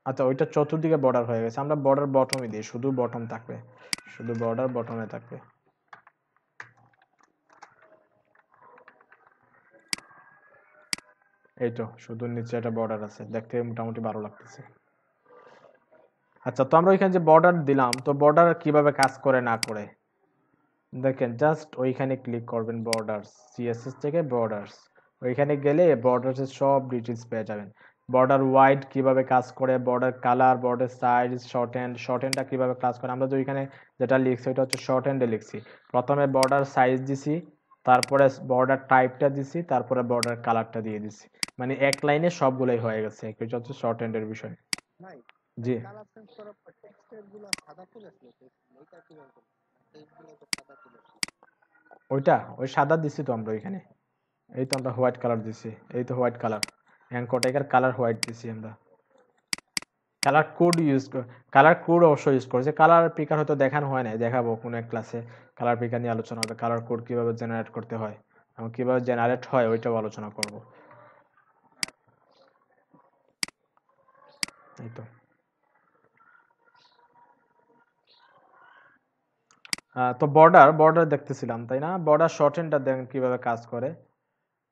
আচ্ছা, ওইটা চতুর্দিকে বর্ডার হয়ে গেছে, আমরা বর্ডার বটমই দিই, শুধু বটম থাকবে, শুধু বর্ডার বটমে থাকবে। এই তো শুধু নিচে একটা বর্ডার আছে, দেখতে মোটামুটি ভালো লাগতেছে। আচ্ছা, তো আমরা ওইখানে যে বর্ডার দিলাম, তো বর্ডার কিভাবে কাজ করে না করে দেখেন, জাস্ট ওইখানে ক্লিক করবেন, বর্ডার্স, সিএসএস থেকে বর্ডার্স, ওইখানে গেলে বর্ডার্সের সব ডিটেলস পেয়ে যাবেন। বর্ডার ওয়াইড কিভাবে কাজ করে, border colour, border size, short হ্যান্ডটা কিভাবে কাজ করে। আমরা তো ওইখানে যেটা লিখছি ওইটা হচ্ছে শর্ট হ্যান্ডে লিখছি। প্রথমে বর্ডার সাইজ দিছি, তারপরে বর্ডার টাইপটা দিছি, তারপরে বর্ডার কালারটা দিয়ে দিছি, মানে এক লাইনে সবগুলোই হয়ে গেছে। এটা হচ্ছে শর্ট হ্যান্ডের বিষয়। ভাই জি, কালার চেঞ্জ করার পর টেক্সটের গুলো সাদা চলে আসলো, এটা কিভাবে করবো? টেক্সট গুলো তো সাদা চলে আসলো। ওই সাদা দিছি তো আমরা ওইখানে, এই তো আমরা হোয়াইট কালার দিছি, এই তো হোয়াইট কালার, অ্যাঙ্কোটেকের কালার হোয়াইট দিছি আমরা। কালার কোড কালার কোড অবশ্যই ইউজ করেছে। কালার পিকার হয়তো দেখানো হয় না, দেখাবো কোনো এক ক্লাসে কালার পিকার নিয়ে আলোচনা হবে, কালার কোড কিভাবে জেনারেট করতে হয় এবং কিভাবে জেনারেট হয় ওইটাও আলোচনা করব। এই তো তো বর্ডার দেখতেছিলাম, তাই না? বর্ডার শর্ট হ্যান্ডটা দেখেন কিভাবে কাজ করে।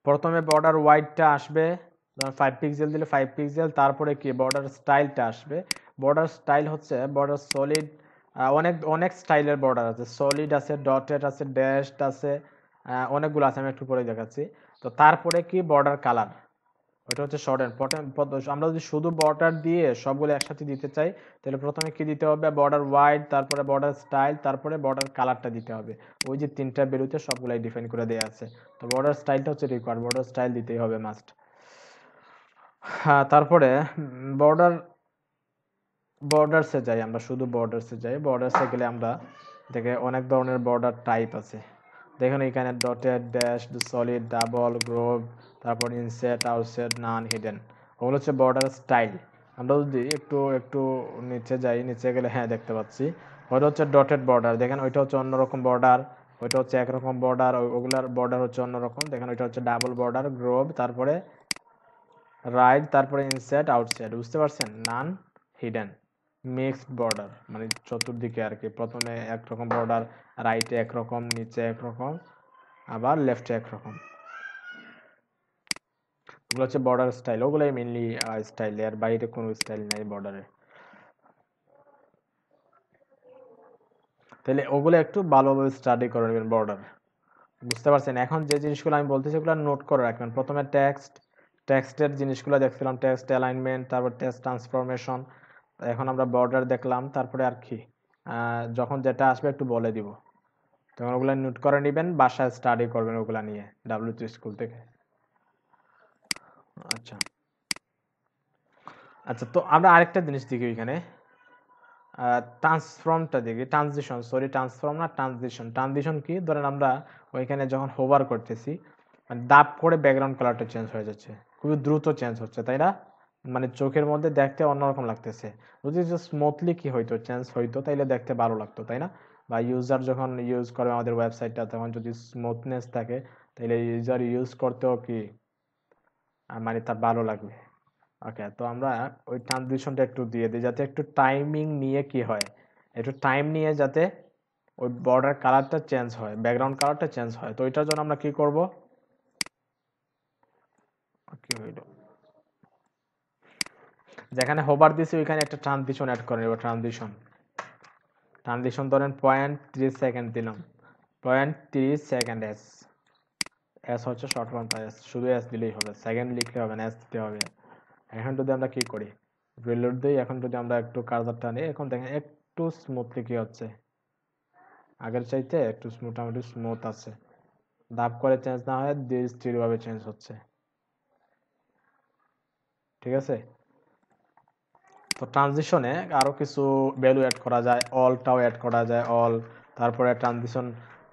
প্রথমে বর্ডার ওয়াইডটা আসবে, 5 পিক্সেল দিলে 5 পিক্সেল, তারপরে কি বর্ডার স্টাইলটা আসবে। বর্ডার স্টাইল হচ্ছে বর্ডার সলিড, অনেক অনেক স্টাইলের বর্ডার আছে, সলিড আছে, ডটেড আছে, ড্যাশড আছে, অনেকগুলো আছে, আমি একটু পরে দেখাচ্ছি। তো তারপরে কি বর্ডার কালার, ওটা হচ্ছে শর্ট হ্যান্ড। আমরা যদি শুধু বর্ডার দিয়ে সবগুলো একসাথে দিতে চাই তাহলে প্রথমে কি দিতে হবে, বর্ডার ওয়াইড, তারপরে বর্ডার স্টাইল, তারপরে বর্ডার কালারটা দিতে হবে। ওই যে তিনটা বেরোতে সবগুলাই ডিফাইন করে দেওয়া আছে। তো বর্ডার স্টাইলটা হচ্ছে রিকোয়ার্ড, বর্ডার স্টাইল দিতেই হবে মাস্ট। হ্যাঁ, তারপরে বর্ডার বর্ডারসে যাই, আমরা শুধু বর্ডারসে যাই। বর্ডারসে গেলে আমরা দেখে অনেক ধরনের বর্ডার টাইপ আছে। দেখুন এখানে dotted, dash, solid, double, Grove, তারপর ইনসেট, আউটসেট, নান, হিডেন, ওগুলো হচ্ছে বর্ডার স্টাইল। আমরা যদি একটু একটু নিচে যাই, নিচে গেলে হ্যাঁ দেখতে পাচ্ছি ওইটা হচ্ছে ডটেড বর্ডার। দেখেন ওইটা হচ্ছে অন্যরকম বর্ডার, ওইটা হচ্ছে একরকম বর্ডার, ওগুলার বর্ডার হচ্ছে অন্যরকম। দেখেন ওইটা হচ্ছে ডাবল বর্ডার, গ্রোভ, তারপরে রাইট, তারপরে ইনসেট, আউটসেট, বুঝতে পারছেন? নান, হিডেন, মিক্সড বর্ডার, মানে চতুর্দিকে আর কি। প্রথমে একরকম বর্ডার, রাইটে একরকম, নিচে একরকম, আবার লেফটে একরকম। ওগুলো হচ্ছে বর্ডার স্টাইল, ওগুলাই মেনলি স্টাইল, এর বাইরে কোনো স্টাইল নাই বর্ডারে। তাহলে ওগুলো একটু ভালোভাবে স্টাডি করে নেবেন বর্ডার, বুঝতে পারছেন? এখন যে জিনিসগুলো আমি বলতেছি ওগুলো নোট করে রাখবেন। প্রথমে টেক্সটের জিনিসগুলো দেখছিলাম, টেক্সট অ্যালাইনমেন্ট, তারপর টেক্সট ট্রান্সফরমেশন। এখন আমরা বর্ডার দেখলাম, তারপরে আর কি যখন যেটা আসবে একটু বলে দিব, তখন ওগুলো নোট করে নেবেন, বাসায় স্টাডি করবেন ওগুলা নিয়ে ডাব্লিউটি স্কুল থেকে। আচ্ছা আচ্ছা, তো আমরা আরেকটা জিনিস দেখি এখানে, ট্রান্সফর্মটা দেখি, ট্রান্সফর্ম না ট্রানজিশন। ট্রানজিশন কি, ধরেন আমরা ওইখানে যখন হোভার করতেছি মানে দাব করে ব্যাকগ্রাউন্ড কালারটা চেঞ্জ হয়ে যাচ্ছে, খুবই দ্রুত চেঞ্জ হচ্ছে, তাই না? মানে চোখের মধ্যে দেখতে অন্যরকম লাগতেছে। যদি স্মুথলি কি হইতো, চেঞ্জ হইতো, তাইলে দেখতে ভালো লাগতো, তাই না? বা ইউজার যখন ইউজ করে আমাদের ওয়েবসাইটটা, তখন যদি স্মুথনেস থাকে, তাহলে ইউজার ইউজ করতেও কি মানে তার ভালো লাগবে। ওকে, তো আমরা ওই ট্রানজিশনটা একটু দিয়ে দিই, যাতে একটু টাইমিং নিয়ে কি হয়, একটু টাইম নিয়ে যাতে ওই বর্ডার কালারটা চেঞ্জ হয়, ব্যাকগ্রাউন্ড কালারটা চেঞ্জ হয়। তো ওইটার জন্য আমরা কি করব, কি হইল, যেখানে হোভার দিছি ওইখানে একটা ট্রানজিশন অ্যাড করে নেব। ট্রানজিশন ধরেন 0.3 সেকেন্ড দিলাম, 0.3 সেকেন্ড। এস, এস হচ্ছে শর্ট ফর্ম, এস শুধু এস দিলেই হবে, সেকেন্ড লিখলে হবে না, এস দিতে হবে। এখন যদি আমরা কি করি, রিলোড দিই, এখন যদি আমরা একটু কার্সারটা নিই, এখন দেখেন একটু স্মুথলি কি হচ্ছে, আগের চাইতে একটু মোটামুটি স্মুথ আছে, দাব করে চেঞ্জ না হয় ধীরে স্থির ভাবে চেঞ্জ হচ্ছে। ঠিক আছে, তো ট্রানজিশনে আরো কিছু ভ্যালু অ্যাড করা যায়, অলটাও অ্যাড করা যায়, অল। তারপরে ট্রানজিশন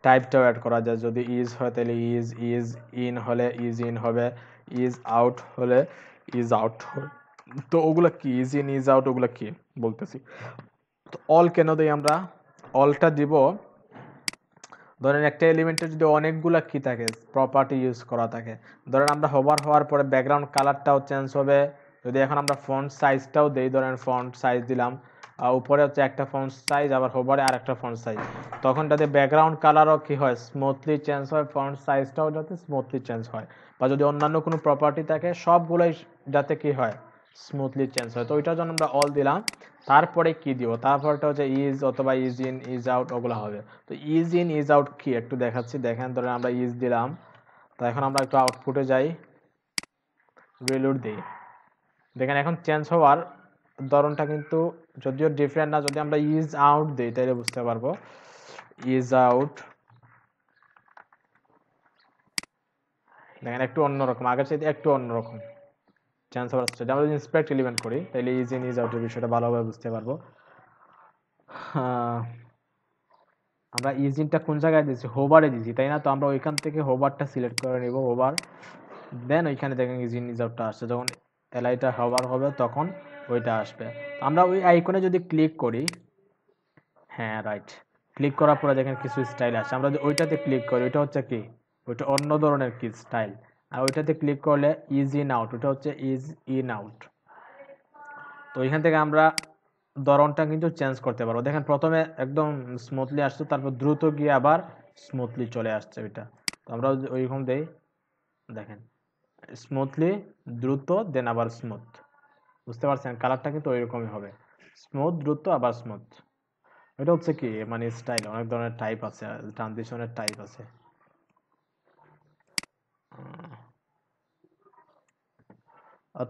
টাইপটাও অ্যাড করা যায়, যদি ইজ হয় তাহলে ইজ ইন হলে ইজ ইন হবে, ইজ আউট হলে ইজ আউট। তো ওগুলা কি, ইজ ইন ইজ আউট, ওগুলা কি বলতেছি। তো অল কেন দেই আমরা, অলটা দিব ধরেন একটা এলিমেন্টের যদি অনেকগুলা কি থাকে, প্রপার্টি ইউজ করা থাকে, ধরেন আমরা হোভার হওয়ার পরে ব্যাকগ্রাউন্ড কালারটাও চেঞ্জ হবে। যদি এখন আমরা ফন্ট সাইজটাও দেই, ধরেন ফন্ট সাইজ দিলাম, উপরে হচ্ছে একটা ফন্ট সাইজ, আবার হোভারে আর একটা ফন্ট সাইজ, তখন যাতে ব্যাকগ্রাউন্ড কালারও কি হয়, স্মুথলি চেঞ্জ হয়, ফন্ট সাইজটাও যাতে স্মুথলি চেঞ্জ হয়। বা যদি অন্যান্য কোনো প্রপার্টি থাকে, সবগুলোই যাতে কি হয়, স্মুথলি চেঞ্জ হয়। তো ওইটার জন্য আমরা অল দিলাম। তারপরে কি দিব, তারপরটা হচ্ছে ইজ অথবা ইজ ইন ইজ আউট, ওগুলো হবে। তো ইজ ইন ইজ আউট কি একটু দেখাচ্ছি, দেখেন ধরেন আমরা ইজ দিলাম, তো এখন আমরা একটু আউটপুটে যাই, রিলোড দিই, দেখেন এখন চেঞ্জ হওয়ার ধরনটা কিন্তু যদিও ডিফারেন্ট না। যদি আমরা ইজ আউট দিই তাহলে বুঝতে পারবো, ইজ আউট, দেখেন একটু অন্যরকম, আগের চাইতে একটু অন্যরকম চেঞ্জ হওয়ার আসছে। আমরা যদি ইন্সপেক্ট এলিমেন্ট করি, তাহলে ইজ ইন ইজ আউটের বিষয়টা ভালোভাবে বুঝতে পারবো। আমরা ইজিনটা কোন জায়গায় দিয়েছি, হোভারে দিয়েছি, তাই না? তো আমরা ওইখান থেকে হোভারটা সিলেক্ট করে নিব, হোভার, দেন ওইখানে দেখেন ইজিন ইজ আউটটা আসছে, যখন এলআইটা হোভার হবে তখন ওইটা আসবে। আমরা ওই আইকনে যদি ক্লিক করি, হ্যাঁ রাইট, ক্লিক করার পরে দেখেন কিছু স্টাইল আসে, আমরা যদি ওইটাতে ক্লিক করি, ওইটা হচ্ছে কি, ওইটা অন্য ধরনের কি স্টাইল। আর ওইটাতে ক্লিক করলে ইজ ইন আউট, ওইটা হচ্ছে ইজ ইন আউট। তো ওইখান থেকে আমরা ধরনটা কিন্তু চেঞ্জ করতে পারবো। দেখেন প্রথমে একদম স্মুথলি আসছে, তারপর দ্রুত গিয়ে আবার স্মুথলি চলে আসছে ওইটা। তো আমরা ওইরকম দেই, দেখেন স্মুথলি, দ্রুত, দেন আবার স্মুথ। বুঝতে পারছেন, কালারটা কিন্তু ওইরকমই হবে, স্মুথ, দ্রুত, আবার স্মুথ। এটা হচ্ছে কি মানে স্টাইল, অনেক ধরনের টাইপ আছে, ট্রানজিশনের টাইপ আছে।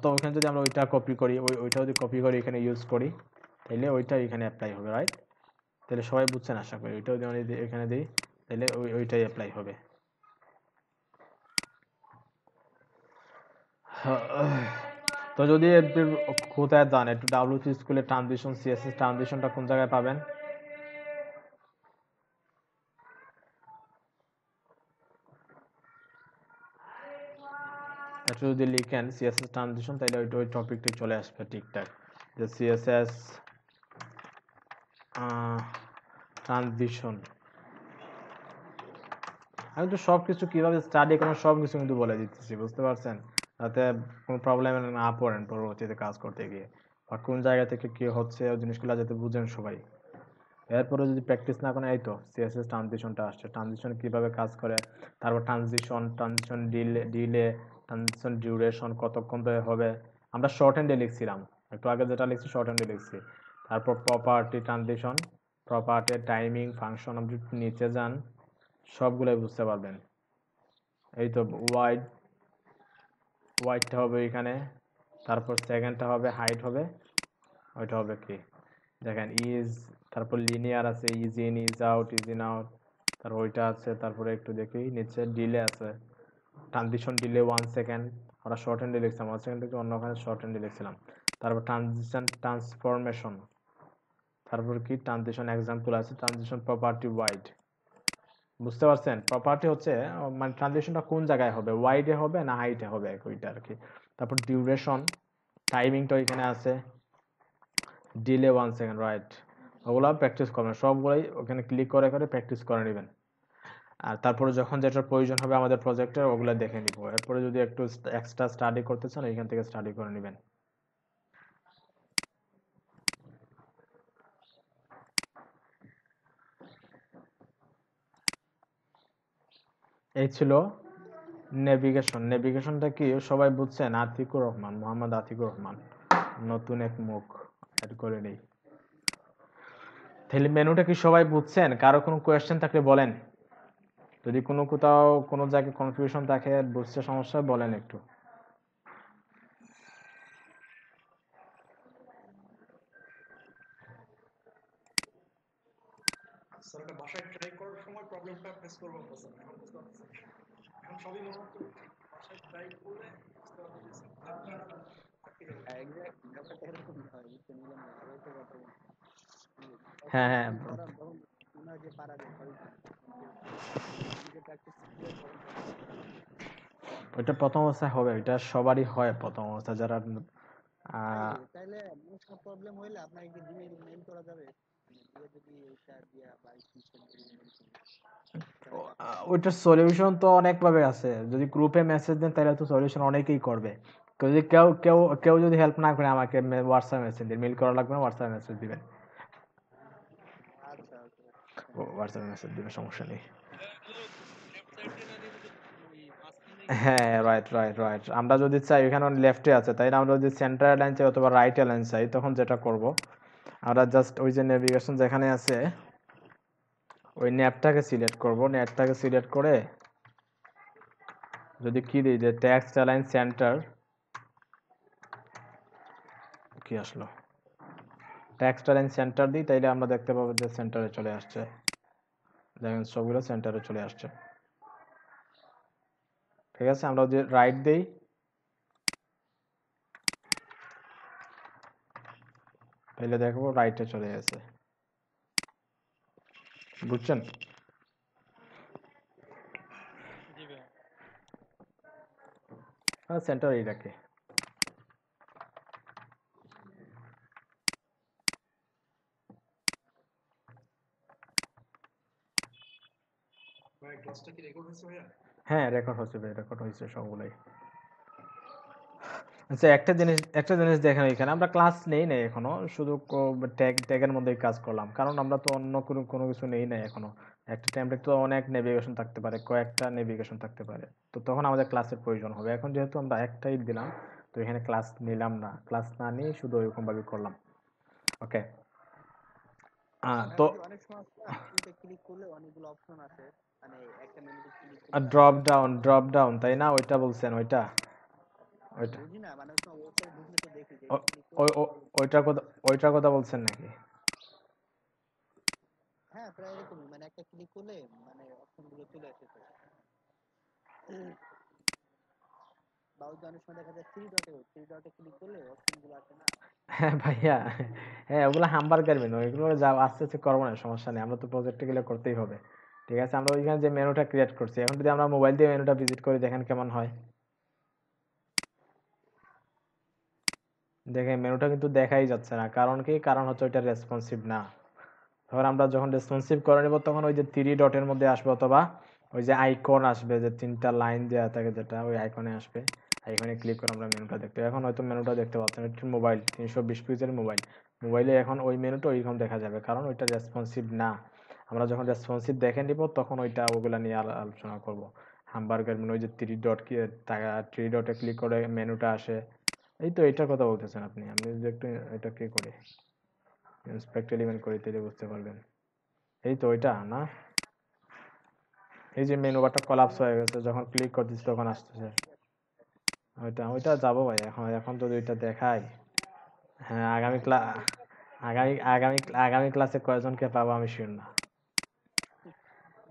তো ওখানে যদি আমরা ওইটা কপি করি, ওইটা যদি কপি করি এখানে ইউজ করি, তাহলে ওইটা এখানে অ্যাপ্লাই হবে, রাইট? তাহলে সবাই বুঝছেন আশা করি। ওইটাও যদি আমি এখানে দিই, তাহলে ওইটাই অ্যাপ্লাই হবে। তো যদি একটু কোথায় যান, একটু ডাব্লিউসি স্কুলে ট্রানজিশন, সিএসএস ট্রানজিশনটা কোন জায়গায় পাবেন? একটু যদি লিখেন সিএসএস ট্রানজিশন, তাহলে ওই টপিকটি চলে আসবে ঠিকঠাক, যে সিএসএস ট্রানজিশন। আমি তো সব কিছু কীভাবে স্টাডি করেন সব কিছু কিন্তু বলে দিতেছি, বুঝতে পারছেন? যাতে কোনো প্রবলেমে না পড়েন পরবর্তীতে কাজ করতে গিয়ে, বা কোন জায়গা থেকে কী হচ্ছে ওই জিনিসগুলো যাতে বুঝেন সবাই। এরপরে যদি প্র্যাকটিস না করেন, এই তো সিএসএস ট্রানজিশনটা আসছে, ট্রানজিশন কীভাবে কাজ করে, তারপর ট্রানজিশন ডিলে, ট্রানজিশন ডিউরেশন কতক্ষণ ধরে হবে। আমরা শর্ট হ্যান্ডে লিখছিলাম, একটু আগে যেটা লিখছি শর্ট হ্যান্ডে লিখছি। তারপর property transition, property, timing, function, আপনি নিচে যান, সবগুলোই বুঝতে পারবেন। এই তো ওয়াইডটা হবে এখানে, তারপর সেকেন্ডটা হবে, হাইট হবে, ওইটা হবে কি দেখেন ইজ, তারপর লিনিয়ার আছে, is in is out, is in out, তারপর ওইটা আছে। তারপরে একটু দেখি নিচে ডিলে আছে, ট্রানজিশন ডিলে 1 সেকেন্ড, আমরা শর্ট হ্যান্ডে লিখছিলাম 1 সেকেন্ড থেকে অন্য ওখানে শর্ট হ্যান্ডে লিখছিলাম। তারপর ট্রানজিশন ট্রান্সফরমেশন, তারপর কি ট্রানজিশন এক্সাম্পল আছে, ট্রানজিশন প্রপার্টি ওয়াইড, বুঝতে পারছেন? প্রপার্টি হচ্ছে মানে ট্রানজিশনটা কোন জায়গায় হবে, ওয়াইডে হবে না হাইটে হবে, ওইটা আর কি। তারপর ডিউরেশন, টাইমিংটা এখানে আছে, ডিলে 1 সেকেন্ড, রাইট। ওগুলো প্র্যাকটিস করবেন, সবগুলোই ওখানে ক্লিক করে করে প্র্যাকটিস করে নেবেন। আর তারপরে যখন যেটার প্রয়োজন হবে আমাদের প্রজেক্টের, ওগুলো দেখে নিব। এরপরে যদি একটু এক্সট্রা স্টাডি করতে চান এখান থেকে স্টাডি করে নেবেন। এই ছিল নেভিগেশন। নেভিগেশনটা কি সবাই বুঝছেন? আতিকুর রহমান, মোহাম্মদ আতিকুর রহমান, নতুন এক মুখ অ্যাড করে নেই। তাহলে মেনুটা কি সবাই বুঝছেন? কারো কোনো কোয়েশ্চেন থাকলে বলেন, যদি কোথাও কোনো জায়গায় কনফিউশন থাকে, বুঝতে সমস্যা, বলেন একটু। স্যার এটা বাসায় ট্রাই করার সময় প্রবলেমটা ফেস করবো স্যার, এখন বুঝতে পারছি। এখন সবই মনে হচ্ছে বাসায় ট্রাই করলে বুঝতে পারছি যে সিস্টেমটা আটকে যাবে। এক্স্যাক্টলি ব্যাপারটা এরকম হয়, বুঝতে নিলাম না আরো তো কথা বলছি। হ্যাঁ, যখন হ্যাঁ, করার তখন মনে হয় যে পারা যায় সবই পারে, কিন্তু নিজে প্র্যাকটিস করে তখন পারা যায়। ওইটা প্রথম অবস্থায় হবে, ওইটা সবারই হয় প্রথম অবস্থা, যারা তাইলে কোনো প্রবলেম হইলে আপনাকে কি জিমেইল মেইল করা যাবে, মানে দিয়ে যদি ওইটা দিয়া বা সিস্টেম দিয়ে মেইল করি তাহলে কি আপনার ওইটার সলিউশন তো অনেকভাবে আছে। যদি গ্রুপে মেসেজ দেন তাহলে তো সলিউশন অনেকেই করবে। যদি কেউ কেউ কেউ যদি হেল্প না করে আমাকে হোয়াটসঅ্যাপ মেসেজ দিন, মেইল করা লাগবে না, হোয়াটসঅ্যাপ মেসেজ দিবেন। আচ্ছা ওকে হোয়াটসঅ্যাপ মেসেজ দিবেন, সমস্যা নেই। লেফট সাইড দিয়ে না দিয়ে যদি ওই মাঝখান দিয়ে হ্যাঁ, রাইট রাইট রাইট। আমরা যদি চাই, এখানে লেফটে আছে, তাই না? আমরা যদি সেন্টার লাইন চাই অথবা রাইট লাইন চাই, তখন যেটা করব, আমরা জাস্ট ওই যে নেভিগেশন যেখানে আছে ওই ন্যাপটাকে সিলেক্ট করব। ন্যাপটাকে সিলেক্ট করে যদি কি দিই যে টেক্সট অ্যালাইন সেন্টার, কি আসলো, টেক্সট অ্যালাইন সেন্টার দিই, তাইলে আমরা দেখতে পাবো যে সেন্টারে চলে আসছে। দেখেন সবগুলো সেন্টারে চলে আসছে। ঠিক আছে, আমরা যদি রাইট দিই, তাহলে দেখবো রাইটে চলে গেছে। বুঝছেন? জি ভাই। সেন্টার এই রাখে। ভাই ক্লাসটা কি রেকর্ড হয়েছে ভাইয়া? হ্যাঁ, রেকর্ড হচ্ছে ভাই, রেকর্ড হয়েছে সবগুলোই। আচ্ছা, একটা জিনিস দেখেন, এখানে আমরা ক্লাস নেই না এখনো, শুধু ট্যাগের মধ্যেই কাজ করলাম, কারণ আমরা তো অন্য কোনো কিছু নেই না এখনো। একটা টেমপ্লেট তো অনেক নেভিগেশন থাকতে পারে, কয়েকটা নেভিগেশন থাকতে পারে, তো তখন আমাদের ক্লাসের প্রয়োজন হবে। এখন যেহেতু আমরা একটাই দিলাম, তো এখানে ক্লাস নিলাম না, ক্লাস না নিয়ে শুধু ওইরকম ভাবে করলাম। ওকে, তো ওই যে অনেক সময় মেনুতে ক্লিক করলে অনেকগুলো অপশন আসে, মানে একটা মেনুতে ক্লিক করলে ড্রপ ডাউন, তাই না? ওইটা বলছেন, ওইটা ওইটা বুঝি না, মানে ওই সময় ওয়েবসাইট ঢুকলে তো দেখি যে ও- ক্লিক করলে অনেকগুলো ওইটার কথা, বলছেন নাকি? হ্যাঁ প্রায় এরকমই, মানে একটা ক্লিক করলে মানে অপশন গুলো চলে আসে তো। বা ওই যে অনেক সময় দেখা যায় থ্রি ডটে ক্লিক করলে অপশন গুলো আসে না। হ্যাঁ ভাইয়া, হ্যাঁ ওগুলো হামবার্গার মেনু, ওইগুলো যা আস্তে আস্তে করবো না, সমস্যা নেই, আমরা তো প্রজেক্টে গেলে করতেই হবে। ঠিক আছে, আমরা ওইখানে যে মেনুটা ক্রিয়েট করছি, এখন যদি আমরা মোবাইল দিয়ে মেনুটা ভিজিট করি, দেখেন কেমন হয়। দেখেন মেনুটা কিন্তু দেখাই যাচ্ছে না, কারণ কি? কারণ হচ্ছে ওইটা রেসপন্সিভ না। তখন আমরা যখন রেসপন্সিভ করে নেব, তখন ওই যে থ্রি ডটের মধ্যে আসবে, অথবা ওই যে আইকন আসবে, যে তিনটা লাইন দেওয়া থাকে, যেটা ওই আইকনে আসবে, আইকনে ক্লিক করে আমরা মেনুটা দেখতে, এখন হয়তো মেনুটা দেখতে পাচ্ছেন। একটি মোবাইল 320 পিক্সেল মোবাইলে এখন ওই মেনুটা ওইরকম দেখা যাবে, কারণ ওইটা রেসপন্সিভ না। আমরা যখন রেসপন্সিভ দেখে নিব, তখন ওইটা ওগুলা নিয়ে আলোচনা করব। হামবার্গার মেনু, ওই যে থ্রি ডটে ক্লিক করে মেনুটা আসে। এই তো এটার কথা বলতেছেন আপনি। আমি যদি একটু এটা কি করি, ইন্সপেক্ট এলিমেন্ট করি, তাহলে বুঝতে পারবেন। এই তো ওইটা না, এই যে মেনু বারটা কলাপস হয়ে গেছে, যখন ক্লিক করতেছি তখন আসতেছে। ওইটা ওইটা যাবো ভাই, এখন এখন যদি ওইটা দেখাই। হ্যাঁ, আগামী ক্লাসে কয়জনকে পাবো আমি শিওর না।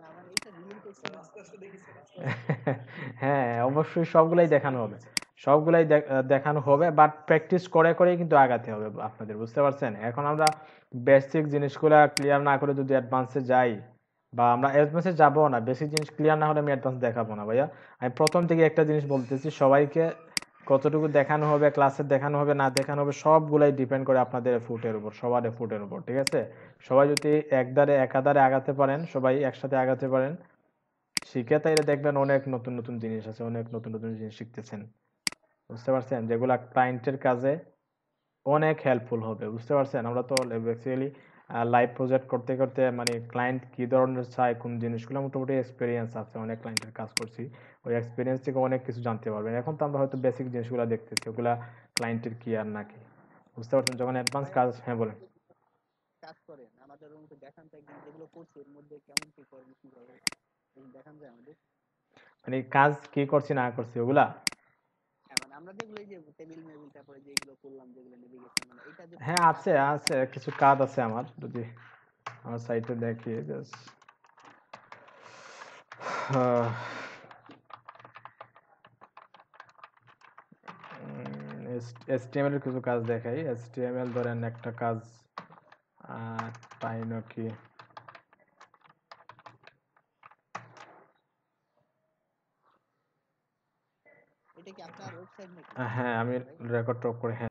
না মানে এটা রিয়েল করছি স্যার না। আস্তে আস্তে দেখি স্যার, আস্তে আস্তে হ্যাঁ, অবশ্যই সবগুলাই দেখানো হবে। সবগুলাই দেখানো হবে, বাট প্র্যাকটিস করে করেই কিন্তু আগাতে হবে আপনাদের, বুঝতে পারছেন? এখন আমরা বেসিক জিনিসগুলা ক্লিয়ার না করে যদি অ্যাডভান্সে যাই, বা আমরা অ্যাডভান্সে যাবো না, বেসিক জিনিস ক্লিয়ার না হলে আমি অ্যাডভান্স দেখাবো না ভাইয়া। আমি প্রথম থেকে একটা জিনিস বলতেছি, সবাইকে কতটুকু দেখানো হবে, ক্লাসে দেখানো হবে না দেখানো হবে, সবগুলাই ডিপেন্ড করে আপনাদের এফোর্টের উপর, সবার এফোর্টের উপর, ঠিক আছে? সবাই যদি একাধারে আগাতে পারেন, সবাই একসাথে আগাতে পারেন, শিখে তাইলে দেখবেন অনেক নতুন নতুন জিনিস আছে, অনেক নতুন নতুন জিনিস শিখতেছেন, বুঝতে পারছেন? যেগুলা ক্লায়েন্টের কাজে অনেক হেল্পফুল হবে, বুঝতে পারছেন? আমরা তো বেসিক্যালি লাইভ প্রজেক্ট করতে করতে মানে ক্লায়েন্ট কি ধরনের চায়, কোন জিনিসগুলো, মোটামুটি এক্সপিরিয়েন্স আছে, অনেক ক্লায়েন্টের কাজ করছি, ওই এক্সপিরিয়েন্স থেকে অনেক কিছু জানতে পারবেন। এখন তো আমরা হয়তো বেসিক জিনিসগুলো দেখতেছি, ওগুলা ক্লায়েন্টের কি আর নাকি, বুঝতে পারছেন? যখন অ্যাডভান্স ভাইয়া কাজ, আপনি হ্যাঁ বলেন। যদি কাজ করেন আমাদের রুমকে দেখান তো একদিন, যেগুলো করছি এর মধ্যে কেমন কি করেন কিভাবে একদিন দেখান যায় আমাদের। মানে কাজ কি করছি না করছি ওগুলা? হ্যাঁ মানে আমরা যেগুলো এই যে টেবিল মেবিল তারপরে যেগুলো করলাম, যেগুলো নেভিগেশন, মানে এটা যে হ্যাঁ পুরো আছে, কাজটা আছে কিছু কাজ আছে আমার, যদি আমার সাইটে দেখি জাস্ট। HTML এর কিছু কাজ দেখাই। HTML ধরেন একটা কাজ পাই নাকি? এটা কি আপনার ওয়েবসাইট নাকি হ্যাঁ আমি ভাই? রেকর্ড করে, হ্যাঁ।